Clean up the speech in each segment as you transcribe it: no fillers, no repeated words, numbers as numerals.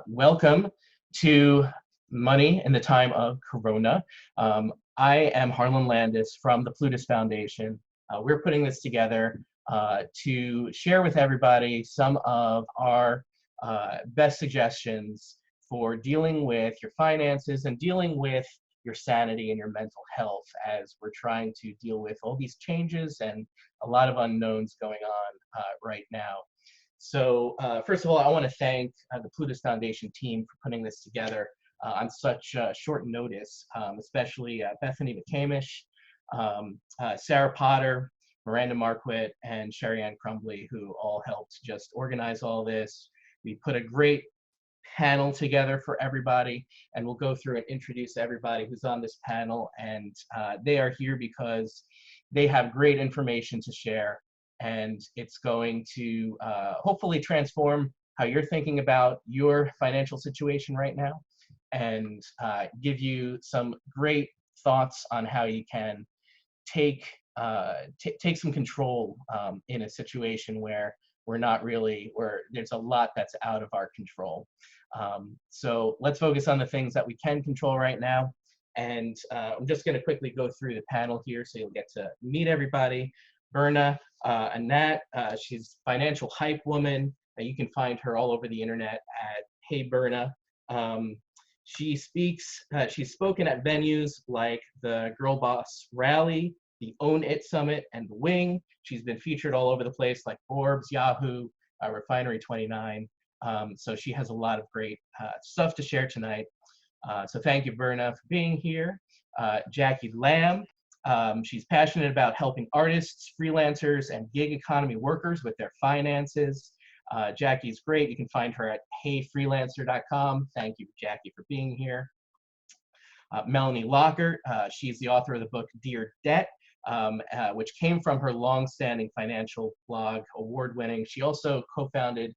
Welcome to Money in the Time of Corona. I am Harlan Landis from the Plutus Foundation. We're putting this together to share with everybody some of our best suggestions for dealing with your finances and dealing with your sanity and your mental health as we're trying to deal with all these changes and a lot of unknowns going on right now. So first of all, I want to thank the Plutus Foundation team for putting this together on such short notice, especially Bethany McCamish, Sarah Potter, Miranda Marquette, and Sherry Ann Crumbly, who all helped just organize all this. We put a great panel together for everybody, and we'll go through and introduce everybody who's on this panel, and they are here because they have great information to share, and it's going to hopefully transform how you're thinking about your financial situation right now, and give you some great thoughts on how you can take some control in a situation where there's a lot that's out of our control. So let's focus on the things that we can control right now. And I'm just going to quickly go through the panel here so you'll get to meet everybody. Berna Anat, she's financial hype woman. You can find her all over the internet at Hey Berna. She's spoken at venues like the Girl Boss Rally, the Own It Summit, and the Wing. She's been featured all over the place like Forbes, Yahoo, Refinery 29. So she has a lot of great stuff to share tonight. So thank you, Berna, for being here. Jackie Lamb, she's passionate about helping artists, freelancers, and gig economy workers with their finances. Jackie's great. You can find her at heyfreelancer.com. Thank you, Jackie, for being here. Melanie Lockert, she's the author of the book Dear Debt, which came from her long-standing financial blog, award-winning. She also co-founded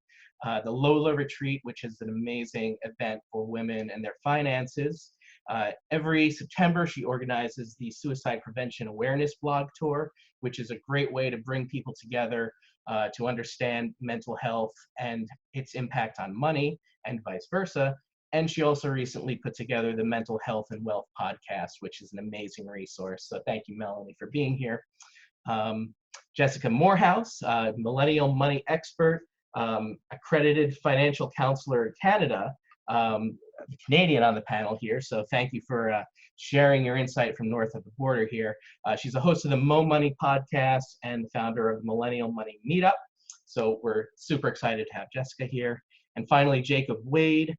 the Lola Retreat, which is an amazing event for women and their finances. Every September, she organizes the Suicide Prevention Awareness Blog Tour, which is a great way to bring people together to understand mental health and its impact on money and vice versa. And she also recently put together the Mental Health and Wealth podcast, which is an amazing resource. So thank you, Melanie, for being here. Jessica Moorhouse, millennial money expert, accredited financial counselor in Canada, Canadian on the panel here. So thank you for sharing your insight from north of the border here. She's a host of the Mo Money podcast and the founder of Millennial Money Meetup. So we're super excited to have Jessica here. And finally, Jacob Wade.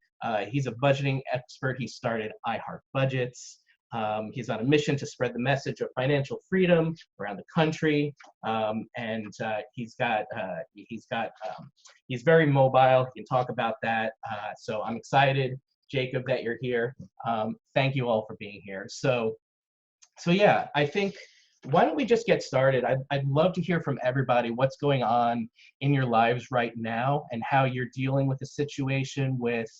He's a budgeting expert. He started iHeart Budgets. He's on a mission to spread the message of financial freedom around the country, and he's very mobile. He can talk about that. So I'm excited, Jacob, that you're here. Thank you all for being here. So yeah, I think, why don't we just get started? I'd love to hear from everybody what's going on in your lives right now and how you're dealing with the situation with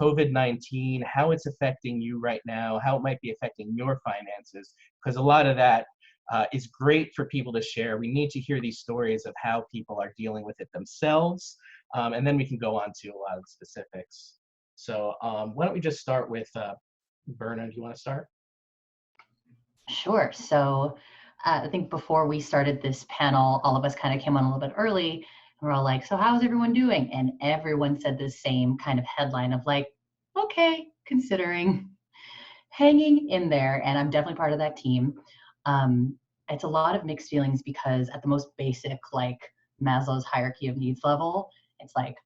COVID-19, how it's affecting you right now, how it might be affecting your finances, because a lot of that is great for people to share. We need to hear these stories of how people are dealing with it themselves, and then we can go on to a lot of the specifics. So why don't we just start with Berna, do you want to start? Sure. So I think before we started this panel, all of us kind of came on a little bit early, and we're all like, so how's everyone doing? And everyone said the same kind of headline of like, okay, considering, hanging in there. And I'm definitely part of that team. It's a lot of mixed feelings because at the most basic, like Maslow's hierarchy of needs level, it's like,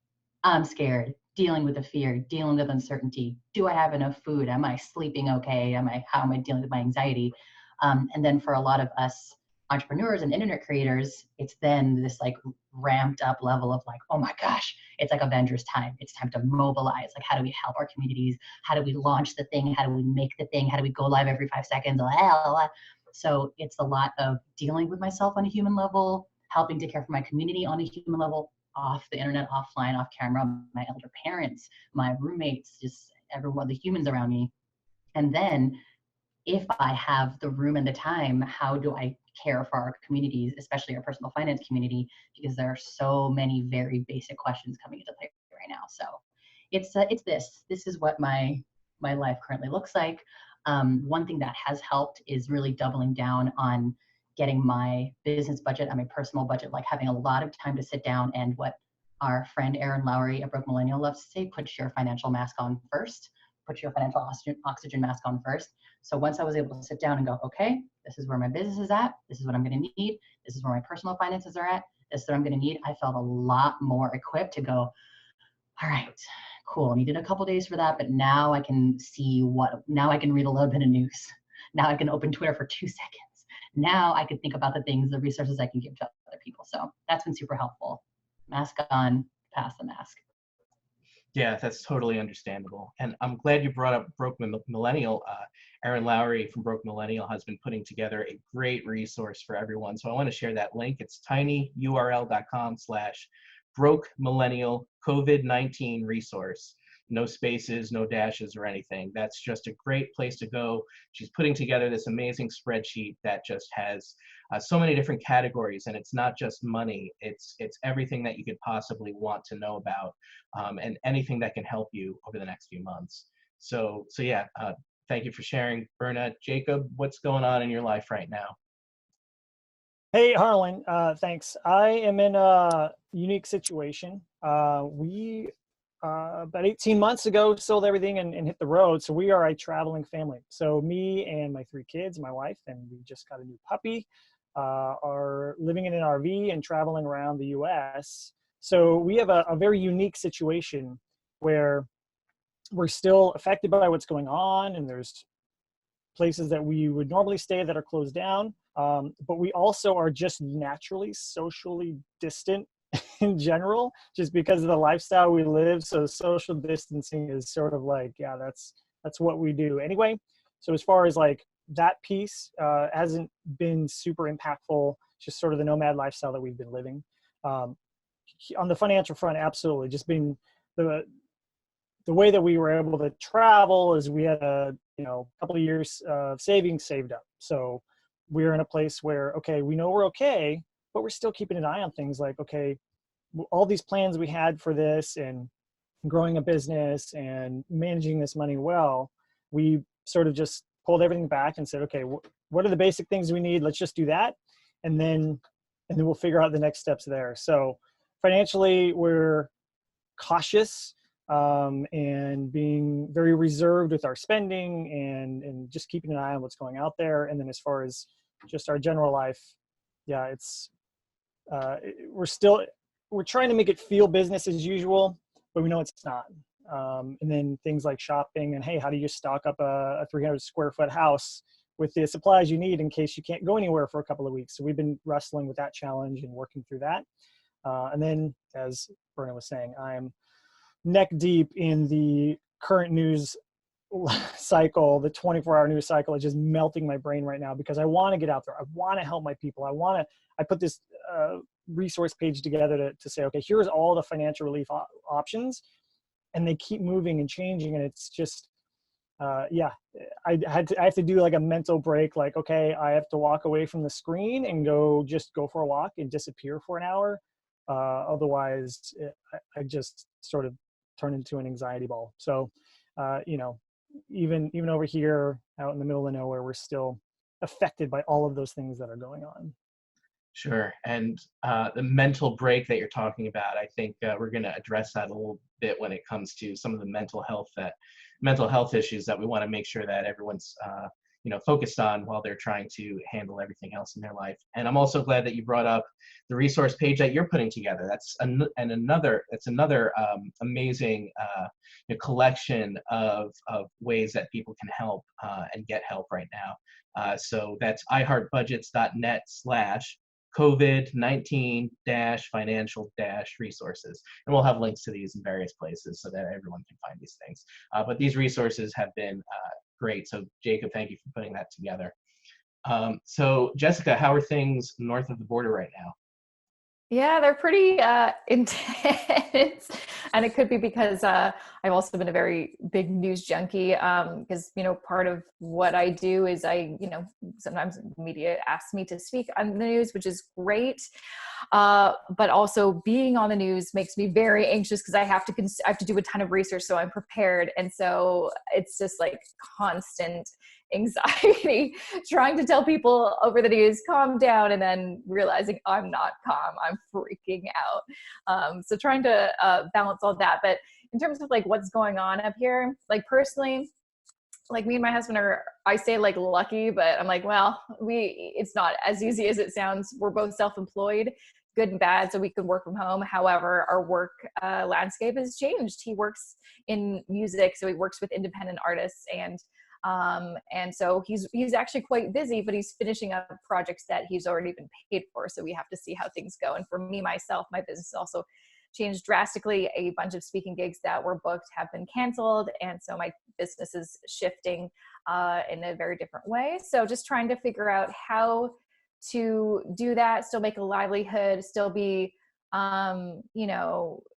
I'm scared, dealing with the fear, dealing with uncertainty. Do I have enough food? Am I sleeping okay? How am I dealing with my anxiety? And then for a lot of us entrepreneurs and internet creators, it's then this like ramped up level of like, oh my gosh, it's like Avengers time. It's time to mobilize. Like, how do we help our communities? How do we launch the thing? How do we make the thing? How do we go live every 5 seconds? So it's a lot of dealing with myself on a human level, helping to care for my community on a human level, off the internet, offline, off camera, my elder parents, my roommates, just everyone, the humans around me. And then if I have the room and the time, how do I care for our communities, especially our personal finance community, because there are so many very basic questions coming into play right now. So it's this is what my life currently looks like. One thing that has helped is really doubling down on getting my business budget and my personal budget, like having a lot of time to sit down, and what our friend Erin Lowry, a broke millennial, loves to say, put your financial mask on first, put your financial oxygen mask on first. So once I was able to sit down and go, okay, this is where my business is at, this is what I'm going to need, this is where my personal finances are at, this is what I'm going to need, I felt a lot more equipped to go, all right, cool. Needed a couple days for that, but now I can see now I can read a little bit of news. Now I can open Twitter for 2 seconds. Now I can think about the things, the resources I can give to other people. So that's been super helpful. Mask on, pass the mask. Yeah, that's totally understandable. And I'm glad you brought up Broke Millennial. Erin Lowry from Broke Millennial has been putting together a great resource for everyone. So I want to share that link. It's tinyurl.com/Broke Millennial COVID-19 resource. No spaces, no dashes or anything. That's just a great place to go. She's putting together this amazing spreadsheet that just has so many different categories, and it's not just money. It's everything that you could possibly want to know about, and anything that can help you over the next few months. So yeah, thank you for sharing, Berna. Jacob, what's going on in your life right now? Hey, Harlan, thanks. I am in a unique situation. We about 18 months ago sold everything and hit the road. So we are a traveling family. So me and my 3 kids, my wife, and we just got a new puppy, are living in an RV and traveling around the US. So we have a very unique situation where we're still affected by what's going on, and there's places that we would normally stay that are closed down. But we also are just naturally socially distant in general, just because of the lifestyle we live. So social distancing is sort of like, yeah, that's what we do anyway. So as far as like that piece, hasn't been super impactful, just sort of the nomad lifestyle that we've been living. On the financial front, absolutely. Just being the way that we were able to travel is we had a couple of years of savings saved up. So we're in a place where, okay, we know we're okay, but we're still keeping an eye on things like, okay, all these plans we had for this and growing a business and managing this money well, we sort of just pulled everything back and said, okay, what are the basic things we need? Let's just do that. And then we'll figure out the next steps there. So financially, we're cautious, and being very reserved with our spending and just keeping an eye on what's going out there. And then as far as just our general life, yeah, it's, we're trying to make it feel business as usual, but we know it's not. And then things like shopping and, hey, how do you stock up a 300 square foot house with the supplies you need in case you can't go anywhere for a couple of weeks? So we've been wrestling with that challenge and working through that. And then, as Berna was saying, I'm neck deep in the current news cycle. The 24-hour news cycle is just melting my brain right now because I want to get out there. I want to help my people. I put this resource page together to say, okay, here's all the financial relief options, and they keep moving and changing. And it's just, yeah, I have to do like a mental break. Like, okay, I have to walk away from the screen and go for a walk and disappear for an hour. Otherwise I just sort of turn into an anxiety ball. So, even over here out in the middle of nowhere, we're still affected by all of those things that are going on. Sure. And the mental break that you're talking about, I think we're going to address that a little bit when it comes to some of the mental health issues that we want to make sure that everyone's focused on while they're trying to handle everything else in their life. And I'm also glad that you brought up the resource page that you're putting together. That's another amazing collection of ways that people can help and get help right now. So that's iHeartBudgets.net/ COVID-19 financial resources. And we'll have links to these in various places so that everyone can find these things. But these resources have been great. So Jacob, thank you for putting that together. So Jessica, how are things north of the border right now? Yeah, they're pretty intense. And it could be because I've also been a very big news junkie, because, part of what I do is sometimes media asks me to speak on the news, which is great. But also being on the news makes me very anxious because I have to do a ton of research so I'm prepared. And so it's just like constant anxiety trying to tell people over the news, calm down, and then realizing I'm not calm, I'm freaking out. So trying to balance all that. But in terms of like what's going on up here, like personally, like me and my husband I say like lucky, but I'm like, well, it's not as easy as it sounds. We're both self-employed, good and bad, so we can work from home. However, our work landscape has changed. He works in music, so he works with independent artists, and so he's actually quite busy, but he's finishing up projects that he's already been paid for. So we have to see how things go. And for me, myself, my business also changed drastically. A bunch of speaking gigs that were booked have been canceled. And so my business is shifting in a very different way. So just trying to figure out how to do that, still make a livelihood, still be,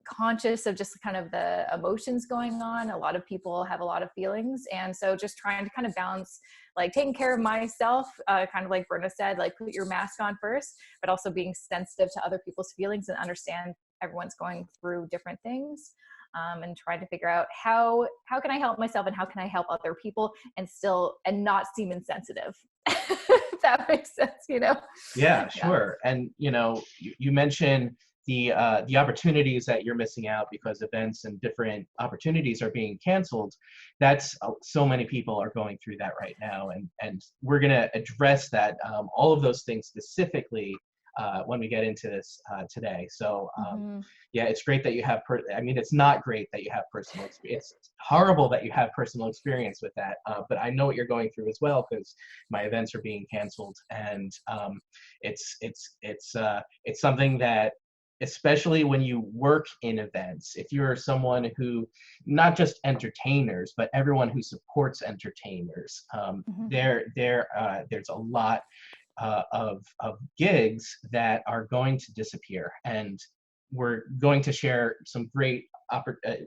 conscious of just kind of the emotions going on. A lot of people have a lot of feelings. And so just trying to kind of balance, like taking care of myself, kind of like Berna said, like put your mask on first, but also being sensitive to other people's feelings and understand everyone's going through different things. And trying to figure out how can I help myself and how can I help other people and not seem insensitive. If that makes sense, Yeah, sure. And you mentioned the opportunities that you're missing out because events and different opportunities are being canceled. That's so many people are going through that right now, and we're going to address that, all of those things specifically when we get into this today. So yeah, it's great that you have it's not great that you have personal experience. It's horrible that you have personal experience with that, but I know what you're going through as well, because my events are being canceled, and it's something that, especially when you work in events, if you're someone who, not just entertainers, but everyone who supports entertainers, there's a lot of gigs that are going to disappear, and we're going to share some great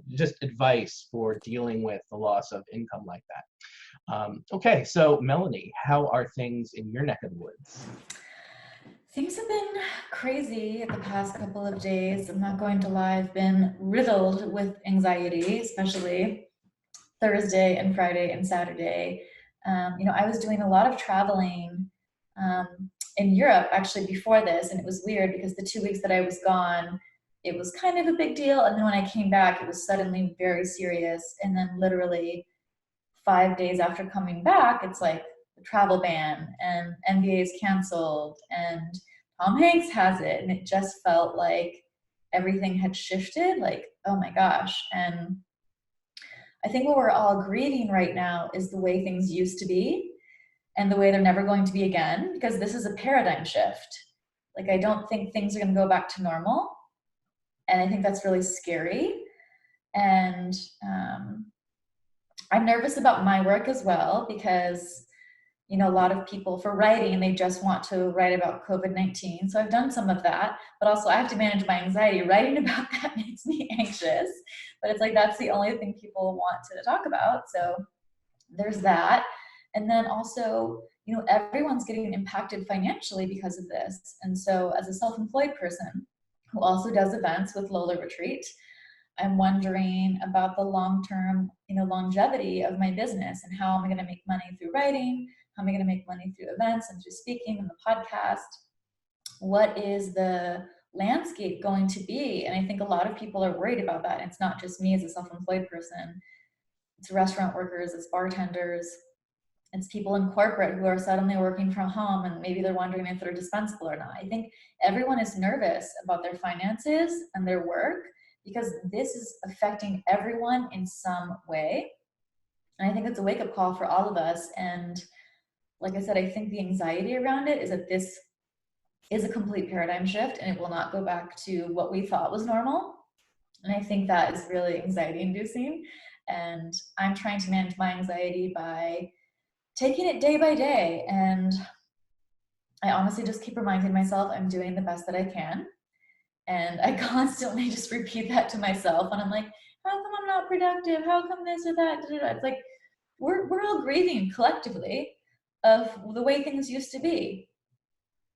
just advice for dealing with the loss of income like that. Okay, so Melanie, how are things in your neck of the woods? Things have been crazy the past couple of days. I'm not going to lie, I've been riddled with anxiety, especially Thursday and Friday and Saturday. I was doing a lot of traveling in Europe actually before this, and it was weird because the 2 weeks that I was gone, it was kind of a big deal. And then when I came back, it was suddenly very serious. And then literally 5 days after coming back, it's like the travel ban and NBA is canceled and Tom Hanks has it. And it just felt like everything had shifted, like, oh my gosh. And I think what we're all grieving right now is the way things used to be and the way they're never going to be again, because this is a paradigm shift. Like, I don't think things are going to go back to normal. And I think that's really scary. And I'm nervous about my work as well, because, a lot of people for writing, they just want to write about COVID-19. So I've done some of that, but also I have to manage my anxiety. Writing about that makes me anxious, but it's like, that's the only thing people want to talk about. So there's that. And then also, everyone's getting impacted financially because of this. And so as a self-employed person who also does events with Lola Retreat, I'm wondering about the long-term, longevity of my business and how am I going to make money through writing? How am I going to make money through events and through speaking and the podcast? What is the landscape going to be? And I think a lot of people are worried about that. It's not just me as a self-employed person. It's restaurant workers, it's bartenders, it's people in corporate who are suddenly working from home and maybe they're wondering if they're dispensable or not. I think everyone is nervous about their finances and their work because this is affecting everyone in some way. And I think it's a wake-up call for all of us. And like I said, I think the anxiety around it is that this is a complete paradigm shift and it will not go back to what we thought was normal. And I think that is really anxiety-inducing. And I'm trying to manage my anxiety by taking it day by day. And I honestly just keep reminding myself I'm doing the best that I can. And I constantly just repeat that to myself. And I'm like, how come I'm not productive? How come this or that? It's like, we're all grieving collectively of the way things used to be.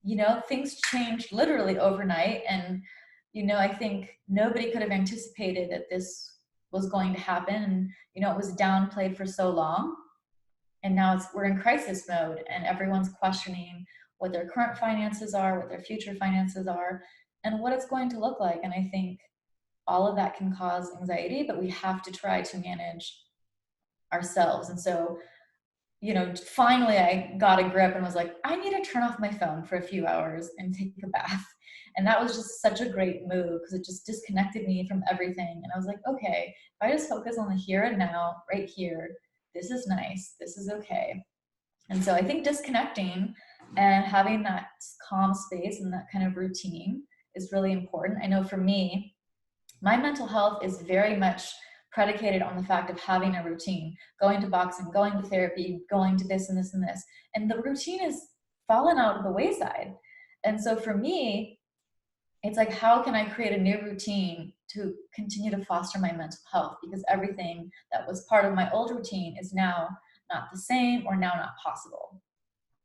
You know, things changed literally overnight. And, you know, I think nobody could have anticipated that this was going to happen. And, you know, it was downplayed for so long. And now we're in crisis mode, and everyone's questioning what their current finances are, what their future finances are, and what it's going to look like. And I think all of that can cause anxiety, but we have to try to manage ourselves. And so, you know, finally I got a grip and was like, I need to turn off my phone for a few hours and take a bath. And that was just such a great move, because it just disconnected me from everything. And I was like, okay, if I just focus on the here and now, right here, this is nice, this is okay. And so I think disconnecting and having that calm space and that kind of routine is really important. I know for me, my mental health is very much predicated on the fact of having a routine, going to boxing, going to therapy, going to this and this and this. And the routine has fallen out of the wayside. And so for me, it's like, how can I create a new routine to continue to foster my mental health? Because everything that was part of my old routine is now not the same, or now not possible.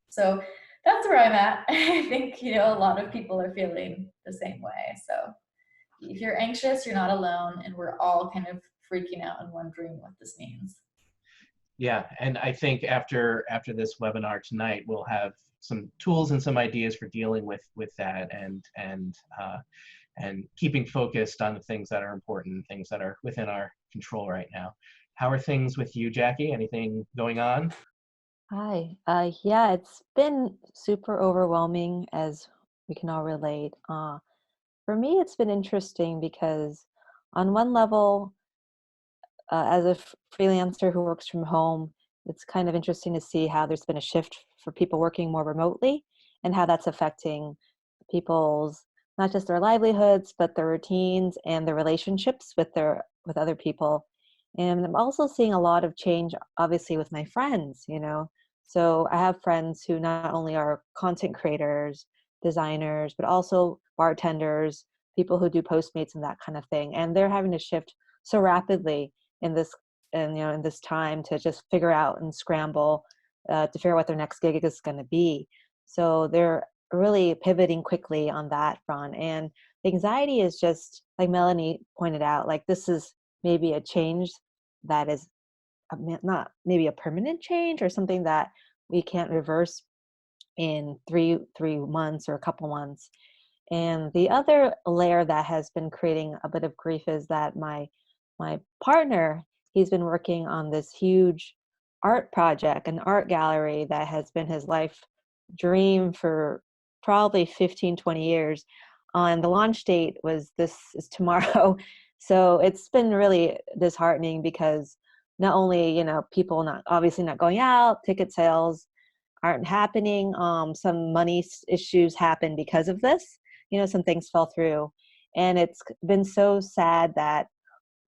So that's where I'm at. I think, you know, a lot of people are feeling the same way. So if you're anxious, you're not alone, and we're all kind of freaking out and wondering what this means. Yeah, and I think after this webinar tonight, we'll have some tools and some ideas for dealing with that, and keeping focused on the things that are important, things that are within our control right now. How are things with you, Jackie? Anything going on? Hi. Yeah, it's been super overwhelming, as we can all relate. For me, it's been interesting because on one level, as a freelancer who works from home, it's kind of interesting to see how there's been a shift for people working more remotely, and how that's affecting people's, not just their livelihoods, but their routines and their relationships with other people. And I'm also seeing a lot of change, obviously, with my friends, you know. So I have friends who not only are content creators, designers, but also bartenders, people who do Postmates and that kind of thing. And they're having to shift so rapidly in this, and you know, in this time, to just figure out and scramble to figure out what their next gig is going to be. So they're really pivoting quickly on that front. And the anxiety is just, like Melanie pointed out, like this is maybe a change that is not maybe a permanent change, or something that we can't reverse in three months or a couple months. And the other layer that has been creating a bit of grief is that my partner, he's been working on this huge art project, an art gallery that has been his life dream for probably 15-20 years. And the launch date is tomorrow. So it's been really disheartening, because not only, you know, people obviously not going out, ticket sales aren't happening. Some money issues happen because of this. You know, some things fell through, and it's been so sad that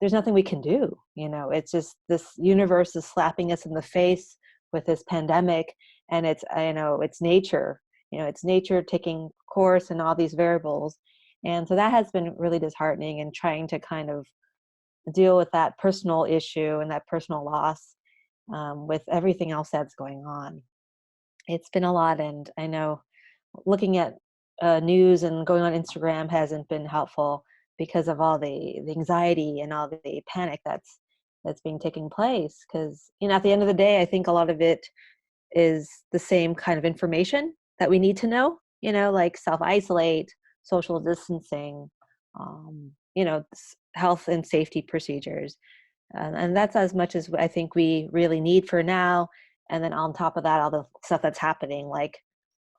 there's nothing we can do. You know, it's just, this universe is slapping us in the face with this pandemic, and it's, you know, it's nature. You know, it's nature taking course and all these variables. And so that has been really disheartening, and trying to kind of deal with that personal issue and that personal loss with everything else that's going on. It's been a lot. And I know looking at news and going on Instagram hasn't been helpful, because of all the anxiety and all the panic that's being taking place. Because, you know, at the end of the day, I think a lot of it is the same kind of information that we need to know, you know, like self-isolate, social distancing, you know, health and safety procedures. And that's as much as I think we really need for now. And then on top of that, all the stuff that's happening, like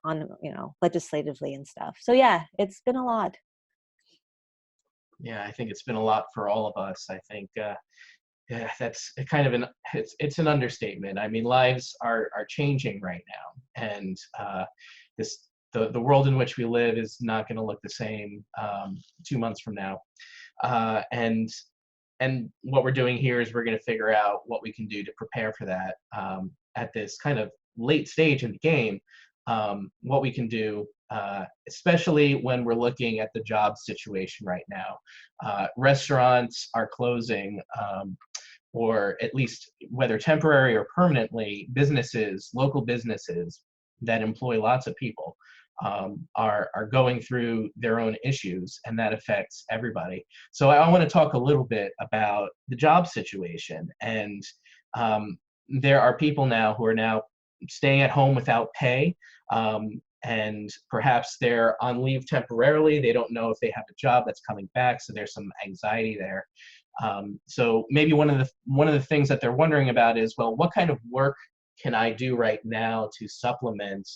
on, you know, legislatively and stuff. So yeah, it's been a lot. Yeah, I think it's been a lot for all of us. I think yeah, that's kind of it's an understatement. I mean, lives are changing right now, and the world in which we live is not going to look the same 2 months from now. And what we're doing here is we're going to figure out what we can do to prepare for that at this kind of late stage in the game. What we can do especially when we're looking at the job situation right now. Restaurants are closing, or at least whether temporary or permanently, businesses, local businesses that employ lots of people are going through their own issues, and that affects everybody. So I want to talk a little bit about the job situation. And there are people now who are now staying at home without pay, and perhaps they're on leave temporarily. They don't know if they have a job that's coming back, so there's some anxiety there. So maybe one of the things that they're wondering about is, well, what kind of work can I do right now to supplement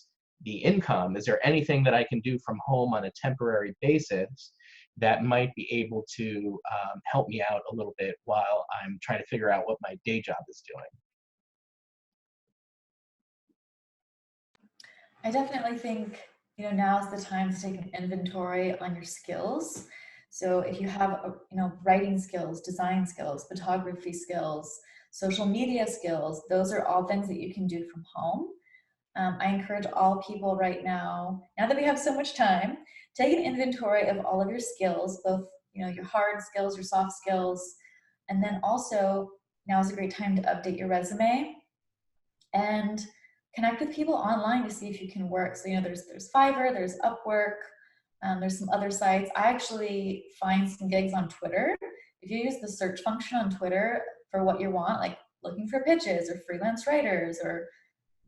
the income? Is there anything that I can do from home on a temporary basis that might be able to help me out a little bit while I'm trying to figure out what my day job is doing? I definitely think, now's the time to take an inventory on your skills. So if you have, writing skills, design skills, photography skills, social media skills, those are all things that you can do from home. I encourage all people right now that we have so much time, take an inventory of all of your skills, both, your hard skills, your soft skills, and then also now is a great time to update your resume and connect with people online to see if you can work. So, there's Fiverr, there's Upwork, there's some other sites. I actually find some gigs on Twitter. If you use the search function on Twitter for what you want, like looking for pitches or freelance writers or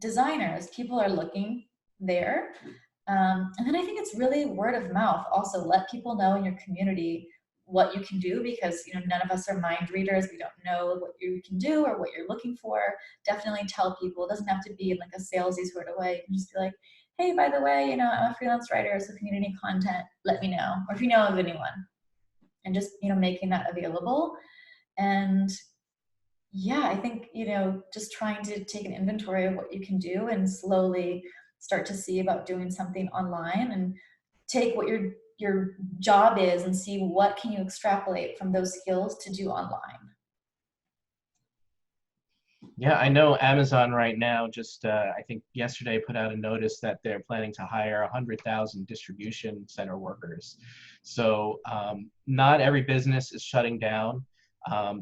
designers, people are looking there. And then I think it's really word of mouth. Also, let people know in your community what you can do, because none of us are mind readers. We don't know what you can do or what you're looking for. Definitely tell people. It doesn't have to be in like a salesy sort of way. You can just be like, hey, by the way, I'm a freelance writer, so if you need any content, let me know. Or if you know of anyone, and just making that available. And yeah, I think just trying to take an inventory of what you can do and slowly start to see about doing something online, and take what your job is and see what can you extrapolate from those skills to do online. Yeah, I know Amazon right now just, I think yesterday put out a notice that they're planning to hire 100,000 distribution center workers. So not every business is shutting down.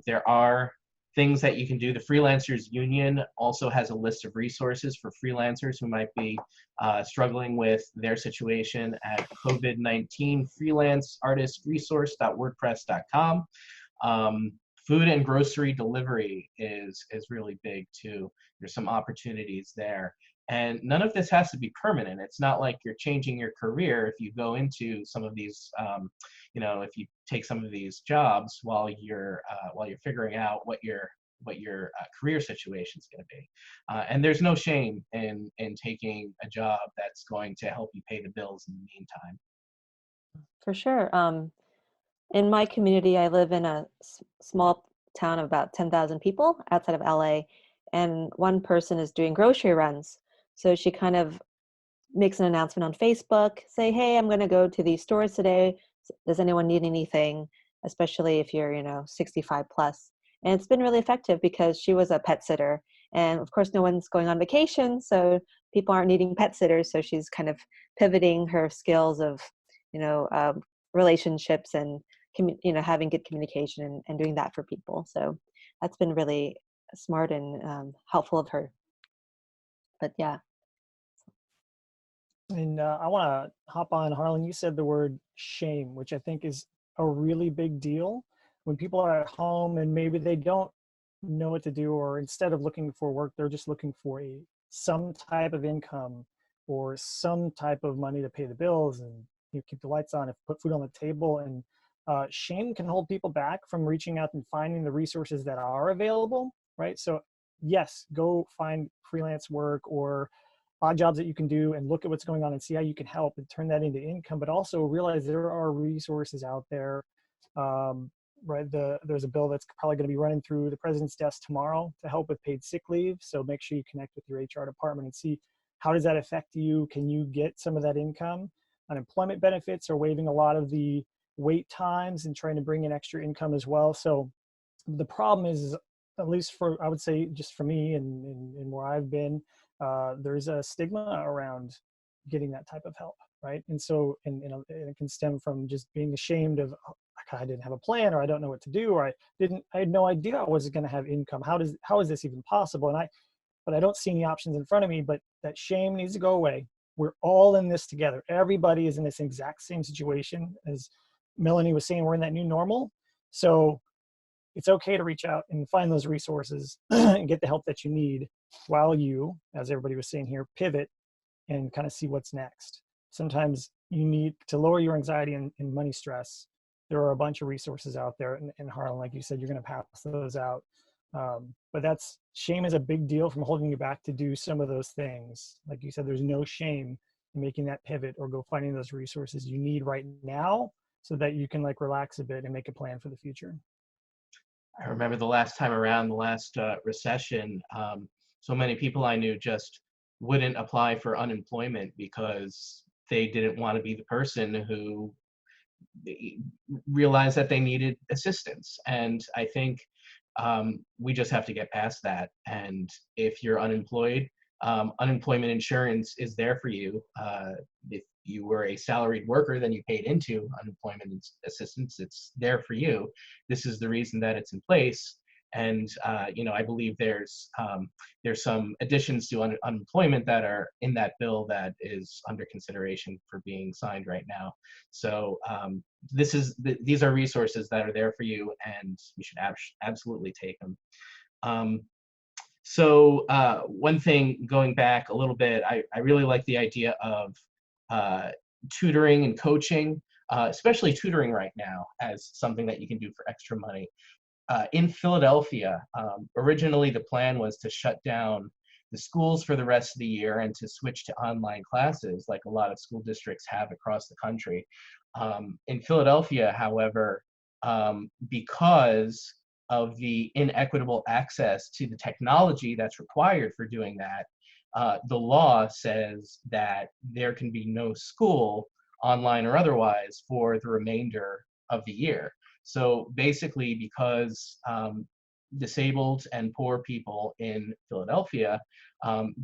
There are things that you can do. The Freelancers Union also has a list of resources for freelancers who might be struggling with their situation at COVID-19 freelanceartistresource.wordpress.com. Food and grocery delivery is really big too. There's some opportunities there. And none of this has to be permanent. It's not like you're changing your career if you go into some of these, if you take some of these jobs while you're figuring out what your career situation is going to be. And there's no shame in taking a job that's going to help you pay the bills in the meantime. For sure. In my community, I live in a small town of about 10,000 people outside of LA, and one person is doing grocery runs. So she kind of makes an announcement on Facebook, say, hey, I'm going to go to these stores today. Does anyone need anything? Especially if you're, 65 plus. And it's been really effective because she was a pet sitter. And of course, no one's going on vacation, so people aren't needing pet sitters. So she's kind of pivoting her skills of, relationships and, having good communication and doing that for people. So that's been really smart and helpful of her. But yeah. And I want to hop on, Harlan. You said the word shame, which I think is a really big deal. When people are at home and maybe they don't know what to do, or instead of looking for work, they're just looking for some type of income or some type of money to pay the bills and keep the lights on, and put food on the table. And shame can hold people back from reaching out and finding the resources that are available, right? So yes, go find freelance work or odd jobs that you can do and look at what's going on and see how you can help and turn that into income, but also realize there are resources out there. Right, there's a bill that's probably going to be running through the president's desk tomorrow to help with paid sick leave. So make sure you connect with your HR department and see how does that affect you. Can you get some of that income? Unemployment benefits are waiving a lot of the wait times and trying to bring in extra income as well. So the problem is at least I would say just for me and where I've been, there's a stigma around getting that type of help. right? And so, and it can stem from just being ashamed of, oh, I didn't have a plan, or I don't know what to do, or I had no idea I wasn't going to have income. How is this even possible? But I don't see any options in front of me. But that shame needs to go away. We're all in this together. Everybody is in this exact same situation. As Melanie was saying, we're in that new normal. So it's okay to reach out and find those resources and get the help that you need while you, as everybody was saying here, pivot and kind of see what's next. Sometimes you need to lower your anxiety and money stress. There are a bunch of resources out there. And Harlan, like you said, you're going to pass those out. But shame is a big deal from holding you back to do some of those things. Like you said, there's no shame in making that pivot or go finding those resources you need right now so that you can like relax a bit and make a plan for the future. I remember the last time around, the last recession, so many people I knew just wouldn't apply for unemployment because they didn't want to be the person who realized that they needed assistance. And I think we just have to get past that. And if you're unemployed, unemployment insurance is there for you. If you were a salaried worker, then you paid into unemployment assistance. It's there for you. This is the reason that it's in place. And I believe there's some additions to unemployment that are in that bill that is under consideration for being signed right now. So these are resources that are there for you, and you should absolutely take them. So one thing, going back a little bit, I really like the idea of tutoring and coaching, especially tutoring right now as something that you can do for extra money. In Philadelphia, originally the plan was to shut down the schools for the rest of the year and to switch to online classes like a lot of school districts have across the country. In Philadelphia, however, because of the inequitable access to the technology that's required for doing that, the law says that there can be no school, online or otherwise, for the remainder of the year. So basically, because disabled and poor people in Philadelphia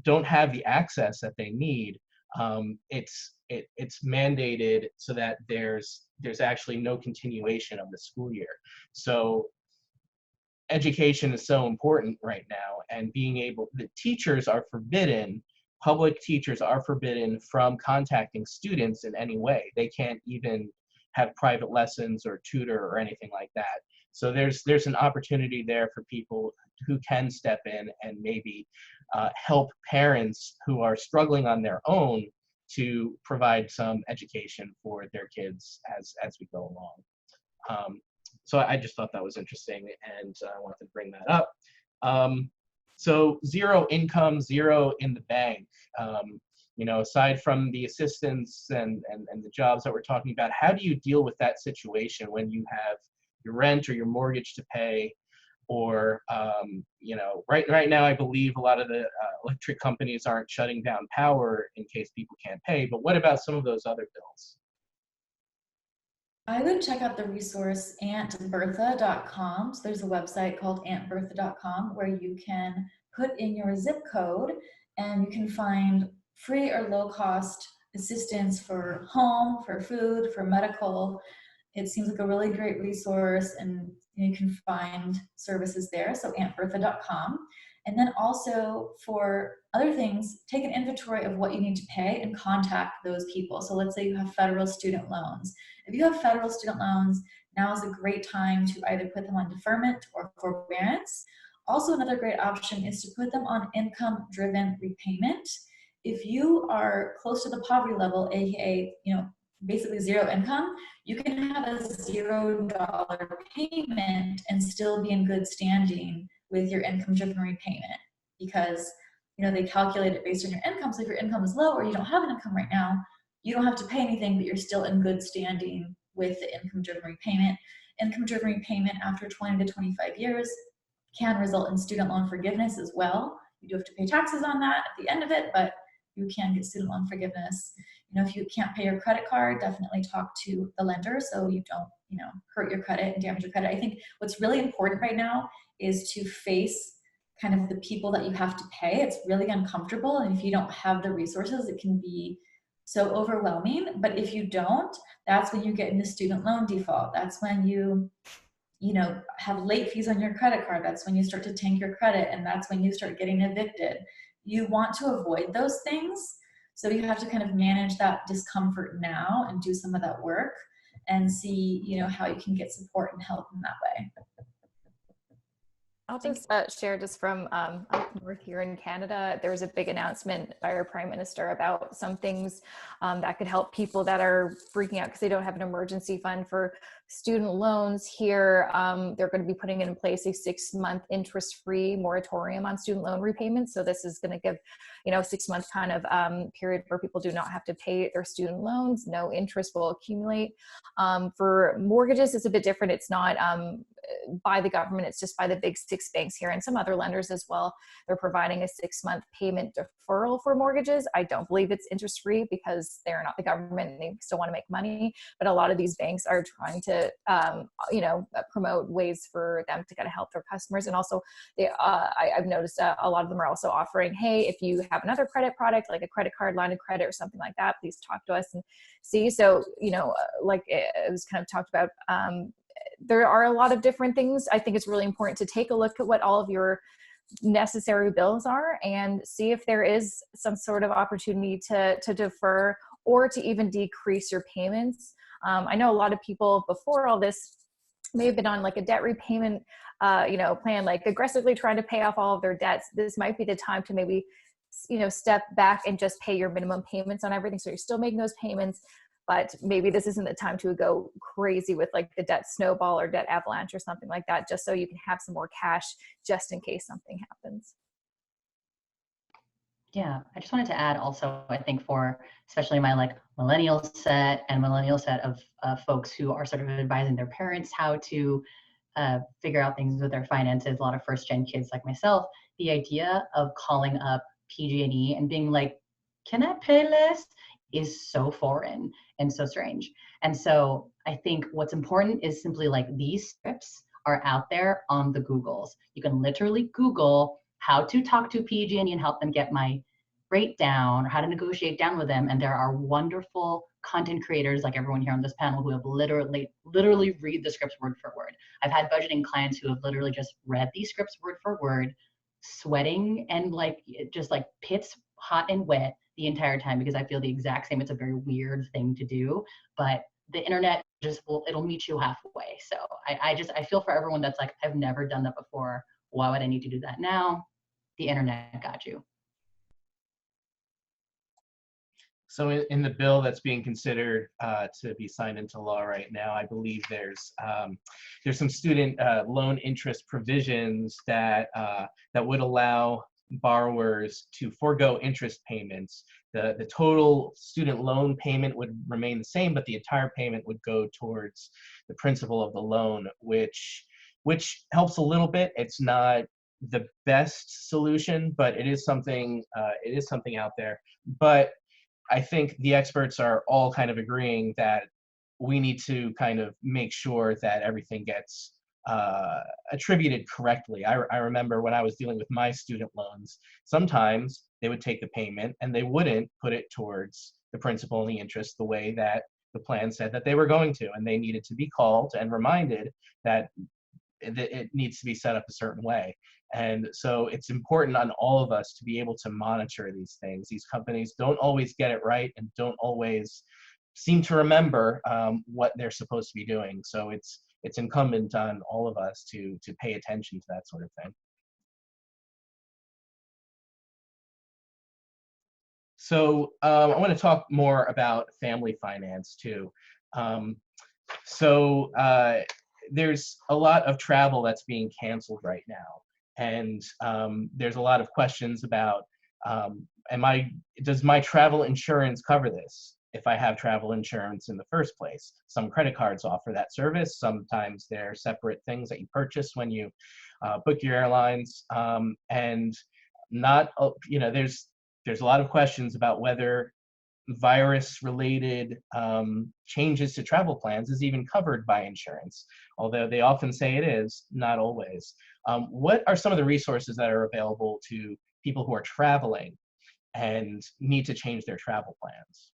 don't have the access that they need, it's mandated so that there's actually no continuation of the school year. So education is so important right now, and the teachers are forbidden, public teachers are forbidden from contacting students in any way. They can't even have private lessons or tutor or anything like that. So there's an opportunity there for people who can step in and maybe help parents who are struggling on their own to provide some education for their kids as we go along. So I just thought that was interesting, and I wanted to bring that up. So zero income, zero in the bank. Aside from the assistance and the jobs that we're talking about, how do you deal with that situation when you have your rent or your mortgage to pay, or right now I believe a lot of the electric companies aren't shutting down power in case people can't pay, but what about some of those other bills? I would check out the resource auntbertha.com. So there's a website called auntbertha.com where you can put in your zip code and you can find free or low cost assistance for home, for food, for medical. It seems like a really great resource, and you can find services there. So auntbertha.com. And then also for other things, take an inventory of what you need to pay and contact those people. So let's say you have federal student loans. If you have federal student loans, now is a great time to either put them on deferment or forbearance. Also, another great option is to put them on income-driven repayment. If you are close to the poverty level, aka basically zero income, you can have a $0 payment and still be in good standing with your income-driven repayment, because they calculate it based on your income. So if your income is low or you don't have an income right now, you don't have to pay anything, but you're still in good standing with the income-driven repayment. Income-driven repayment after 20 to 25 years can result in student loan forgiveness as well. You do have to pay taxes on that at the end of it, but you can get student loan forgiveness. If you can't pay your credit card, definitely talk to the lender so you don't, hurt your credit and damage your credit. I think what's really important right now is to face kind of the people that you have to pay. It's really uncomfortable, and if you don't have the resources, it can be so overwhelming. But if you don't, that's when you get into student loan default. That's when you know, have late fees on your credit card. That's when you start to tank your credit, and that's when you start getting evicted. You want to avoid those things. So you have to kind of manage that discomfort now and do some of that work and see, you know, how you can get support and help in that way. I'll just share just from up north here in Canada, there was a big announcement by our Prime Minister about some things that could help people that are freaking out because they don't have an emergency fund for student loans here. They're going to be putting in place a 6-month interest-free moratorium on student loan repayments. So this is going to give, you know, a 6-month kind of period where people do not have to pay their student loans. No interest will accumulate. For mortgages, it's a bit different. It's not by the government, it's just by the big 6 banks here and some other lenders as well. They're providing a 6-month payment deferral for mortgages. I don't believe it's interest free because they're not the government and they still want to make money. But a lot of these banks are trying to, you know, promote ways for them to kind of help their customers. And also, they, I've noticed a lot of them are also offering, hey, if you have another credit product like a credit card, line of credit, or something like that, please talk to us and see. So, you know, like it was kind of talked about. There are a lot of different things. I think it's really important to take a look at what all of your necessary bills are and see if there is some sort of opportunity to defer or to even decrease your payments. I know a lot of people before all this may have been on like a debt repayment you know, plan, like aggressively trying to pay off all of their debts. This might be the time to maybe, you know, step back and just pay your minimum payments on everything. So you're still making those payments, but maybe this isn't the time to go crazy with like the debt snowball or debt avalanche or something like that, just so you can have some more cash just in case something happens. Yeah, I just wanted to add also, I think for especially my like millennial set of folks who are sort of advising their parents how to figure out things with their finances, a lot of first-gen kids like myself, the idea of calling up PG&E and being like, can I pay less, is so foreign and so strange. And so I think what's important is simply like these scripts are out there on the Googles. You can literally Google how to talk to PG&E and help them get my rate down or how to negotiate down with them. And there are wonderful content creators like everyone here on this panel who have literally read the scripts word for word. I've had budgeting clients who have literally just read these scripts word for word, sweating and like just like pits hot and wet the entire time because I feel the exact same. It's a very weird thing to do, but the internet just it'll meet you halfway. So I feel for everyone that's like, I've never done that before. Why would I need to do that now? The internet got you. So in the bill that's being considered to be signed into law right now, I believe there's some student loan interest provisions that would allow borrowers to forego interest payments. The total student loan payment would remain the same, but the entire payment would go towards the principal of the loan, which helps a little bit. It's not the best solution, but it is something out there. But I think the experts are all kind of agreeing that we need to kind of make sure that everything gets attributed correctly. I remember when I was dealing with my student loans, sometimes they would take the payment and they wouldn't put it towards the principal and the interest the way that the plan said that they were going to, and they needed to be called and reminded that it needs to be set up a certain way. And so it's important on all of us to be able to monitor these things. These companies don't always get it right and don't always seem to remember what they're supposed to be doing. So it's incumbent on all of us to pay attention to that sort of thing. So I want to talk more about family finance too. There's a lot of travel that's being canceled right now. And there's a lot of questions about, does my travel insurance cover this if I have travel insurance in the first place? Some credit cards offer that service. Sometimes they're separate things that you purchase when you book your airlines. And not, you know, there's a lot of questions about whether virus-related changes to travel plans is even covered by insurance, although they often say it is, not always. What are some of the resources that are available to people who are traveling and need to change their travel plans?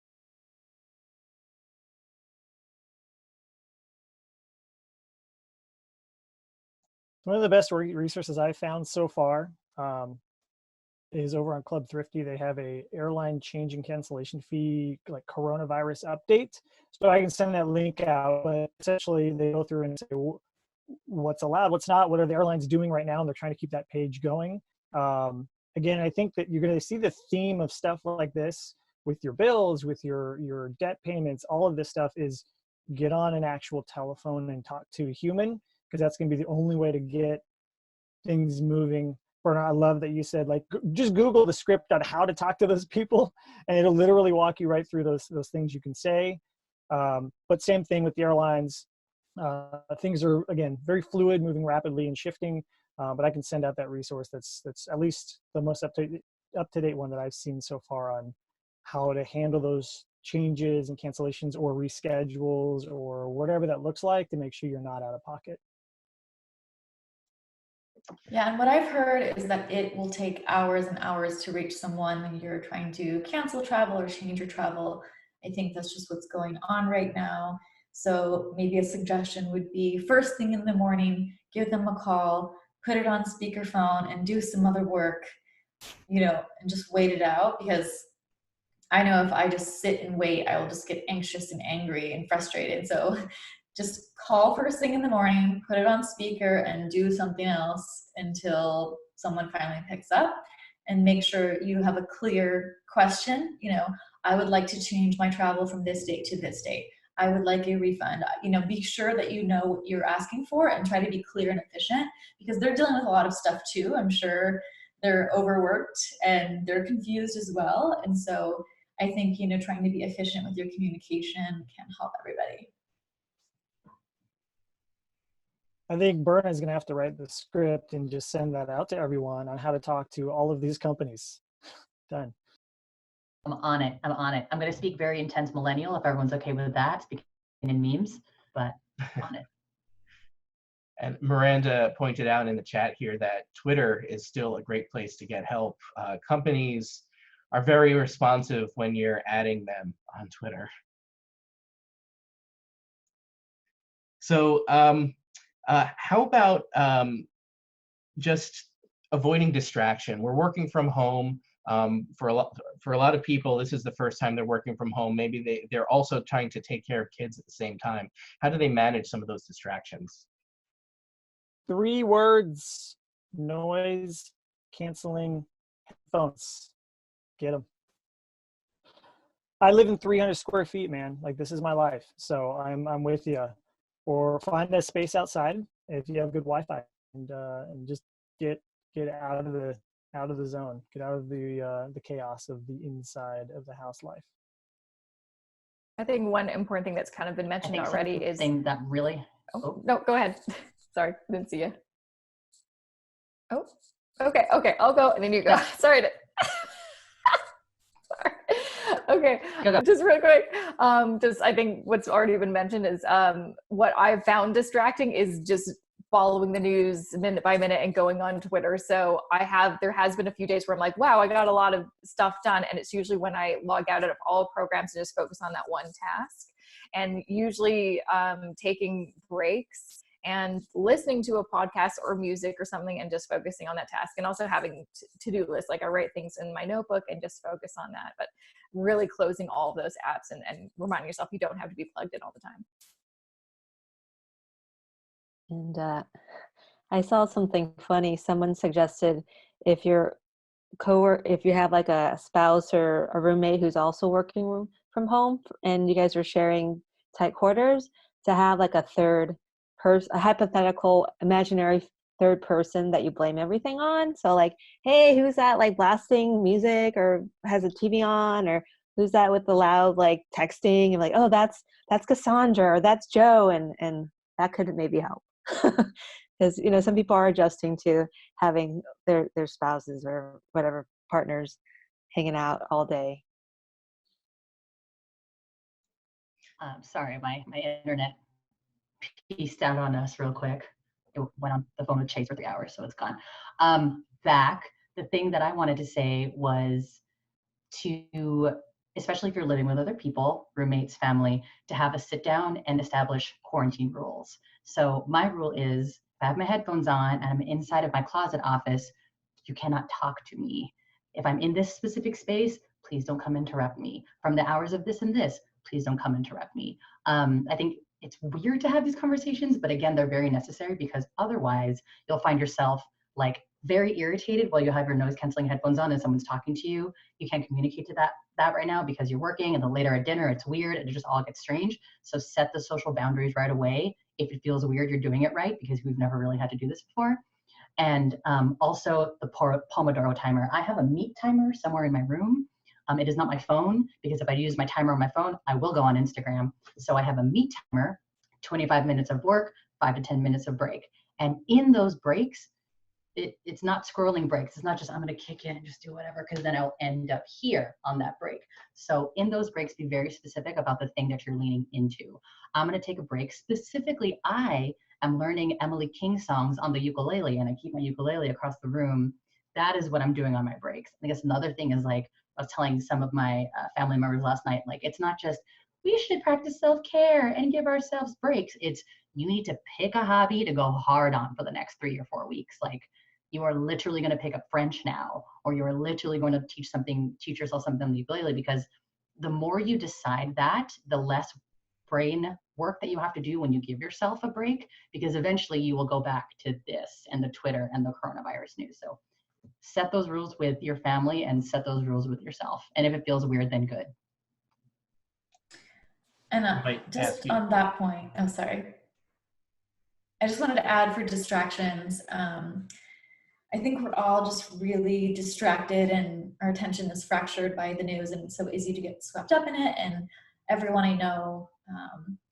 One of the best resources I've found so far is over on Club Thrifty. They have a airline change and cancellation fee, like coronavirus update. So I can send that link out, but essentially they go through and say what's allowed, what's not, what are the airlines doing right now, and they're trying to keep that page going. Again, I think that you're going to see the theme of stuff like this with your bills, with your debt payments. All of this stuff is get on an actual telephone and talk to a human, because that's going to be the only way to get things moving. Berna, I love that you said, like, just Google the script on how to talk to those people, and it'll literally walk you right through those things you can say. But same thing with the airlines. Things are, again, very fluid, moving rapidly and shifting. But I can send out that resource that's at least the most up-to-date one that I've seen so far on how to handle those changes and cancellations or reschedules or whatever that looks like, to make sure you're not out of pocket. Yeah, and what I've heard is that it will take hours and hours to reach someone when you're trying to cancel travel or change your travel. I think that's just what's going on right now. So maybe a suggestion would be first thing in the morning, give them a call, put it on speakerphone and do some other work, you know, and just wait it out, because I know if I just sit and wait, I will just get anxious and angry and frustrated. So just call first thing in the morning, put it on speaker and do something else until someone finally picks up, and make sure you have a clear question. You know, I would like to change my travel from this date to this date. I would like a refund. You know, be sure that you know what you're asking for and try to be clear and efficient, because they're dealing with a lot of stuff too. I'm sure they're overworked and they're confused as well. And so I think, you know, trying to be efficient with your communication can help everybody. I think Berna is going to have to write the script and just send that out to everyone on how to talk to all of these companies. Done. I'm on it. I'm on it. I'm going to speak very intense millennial, if everyone's okay with that, speaking in memes, but I'm on it. And Miranda pointed out in the chat here that Twitter is still a great place to get help. Companies are very responsive when you're adding them on Twitter. So how about just avoiding distraction? We're working from home. For a lot of people, this is the first time they're working from home. Maybe they're also trying to take care of kids at the same time. How do they manage some of those distractions? 3 words: noise canceling headphones. Get them. I live in 300 square feet, man. Like, this is my life. So I'm with you. Or find a space outside if you have good Wi-Fi, and just get out of the zone. Get out of the chaos of the inside of the house life. I think one important thing that's kind of been mentioned already is thing that really. Oh, no, go ahead. Sorry, didn't see you. Oh, okay, I'll go and then you go. Yeah. Sorry. Sorry. Okay, Go. just real quick. Just I think what's already been mentioned is what I've found distracting is just following the news minute by minute and going on Twitter. So there has been a few days where I'm like, wow, I got a lot of stuff done. And it's usually when I log out of all programs and just focus on that one task. And usually taking breaks and listening to a podcast or music or something and just focusing on that task, and also having to-do lists. Like, I write things in my notebook and just focus on that, but really closing all of those apps and reminding yourself you don't have to be plugged in all the time. And I saw something funny. Someone suggested if you have like a spouse or a roommate who's also working from home and you guys are sharing tight quarters, to have like a hypothetical imaginary third person that you blame everything on. So like, hey, who's that like blasting music or has a TV on, or who's that with the loud like texting, and like, oh, that's Cassandra or that's Joe, and that could maybe help. Because you know, some people are adjusting to having their spouses or whatever partners hanging out all day. Sorry, my internet pieced out on us real quick. It went on the phone with Chase for 3 hours, so it's gone. Back, the thing that I wanted to say was to, especially if you're living with other people, roommates, family, to have a sit down and establish quarantine rules. So my rule is If I have my headphones on and I'm inside of my closet office, you cannot talk to me. If I'm in this specific space, please don't come interrupt me. From the hours of this and this, please don't come interrupt me. I think it's weird to have these conversations, but again, they're very necessary, because otherwise you'll find yourself like very irritated while you have your noise canceling headphones on and someone's talking to you. You can't communicate to that right now because you're working, and then later at dinner, it's weird and it just all gets strange. So set the social boundaries right away. If it feels weird, you're doing it right, because we've never really had to do this before. And also the Pomodoro timer. I have a meat timer somewhere in my room. It is not my phone, because if I use my timer on my phone, I will go on Instagram. So I have a meat timer, 25 minutes of work, 5 to 10 minutes of break. And in those breaks, it's not scrolling breaks. It's not just, I'm going to kick in and just do whatever, because then I'll end up here on that break. So in those breaks, be very specific about the thing that you're leaning into. I'm going to take a break. Specifically, I am learning Emily King songs on the ukulele, and I keep my ukulele across the room. That is what I'm doing on my breaks. I guess another thing is, like, I was telling some of my family members last night, like, it's not just, we should practice self-care and give ourselves breaks. It's, you need to pick a hobby to go hard on for the next 3 or 4 weeks. Like, you are literally going to pick up French now, or you are literally going to teach yourself something on the ukulele, because the more you decide that, the less brain work that you have to do when you give yourself a break, because eventually you will go back to this and the Twitter and the coronavirus news. So set those rules with your family and set those rules with yourself. And if it feels weird, then good. And just on that point, oh, sorry. I just wanted to add for distractions. I think we're all just really distracted, and our attention is fractured by the news, and it's so easy to get swept up in it. And everyone I know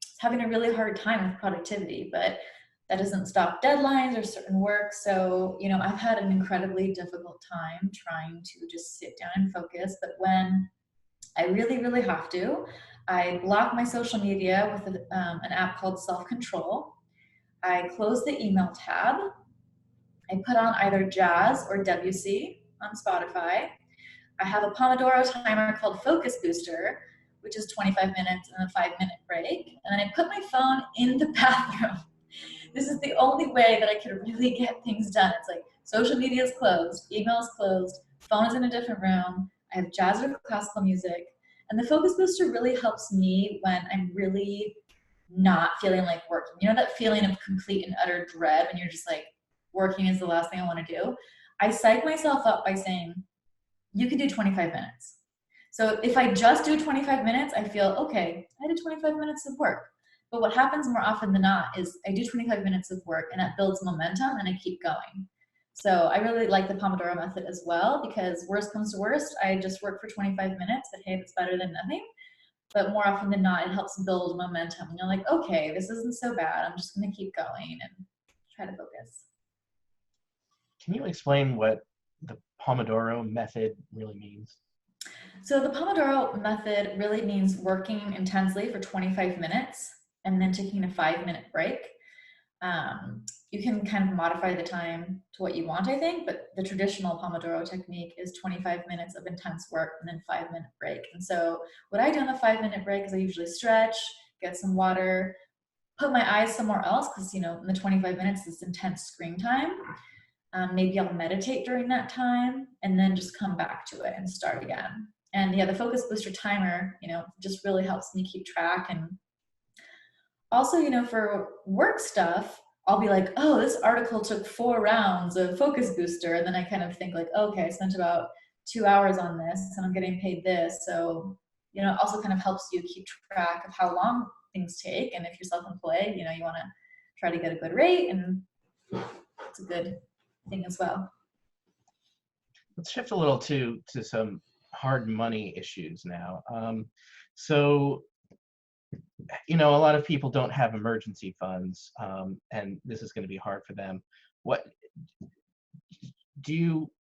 is having a really hard time with productivity, but that doesn't stop deadlines or certain work. So, you know, I've had an incredibly difficult time trying to just sit down and focus. But when I really, really have to, I block my social media with an app called Self-Control. I close the email tab. I put on either jazz or WC on Spotify. I have a Pomodoro timer called Focus Booster, which is 25 minutes and a 5-minute break. And then I put my phone in the bathroom. This is the only way that I can really get things done. It's like social media is closed, email is closed, phone is in a different room. I have jazz or classical music. And the Focus Booster really helps me when I'm really not feeling like working. You know that feeling of complete and utter dread when you're just like, working is the last thing I want to do? I psych myself up by saying, you can do 25 minutes. So if I just do 25 minutes, I feel, okay, I did 25 minutes of work. But what happens more often than not is I do 25 minutes of work, and that builds momentum, and I keep going. So I really like the Pomodoro method as well, because worst comes to worst, I just work for 25 minutes, and hey, it's better than nothing. But more often than not, it helps build momentum. And you're like, okay, this isn't so bad. I'm just going to keep going and try to focus. Can you explain what the Pomodoro method really means? So the Pomodoro method really means working intensely for 25 minutes and then taking a 5-minute break. You can kind of modify the time to what you want, I think, but the traditional Pomodoro technique is 25 minutes of intense work and then 5-minute break. And so what I do on the 5-minute break is I usually stretch, get some water, put my eyes somewhere else, because, you know, in the 25 minutes, it's intense screen time. Maybe I'll meditate during that time and then just come back to it and start again. And yeah, the Focus Booster timer, you know, just really helps me keep track. And also, you know, for work stuff, I'll be like, oh, this article took 4 rounds of Focus Booster. And then I kind of think like, okay, I spent about 2 hours on this and I'm getting paid this. So, you know, it also kind of helps you keep track of how long things take. And if you're self-employed, you know, you want to try to get a good rate, and it's a good thing as well. Let's shift a little to some hard money issues now. So, you know, a lot of people don't have emergency funds, and this is going to be hard for them.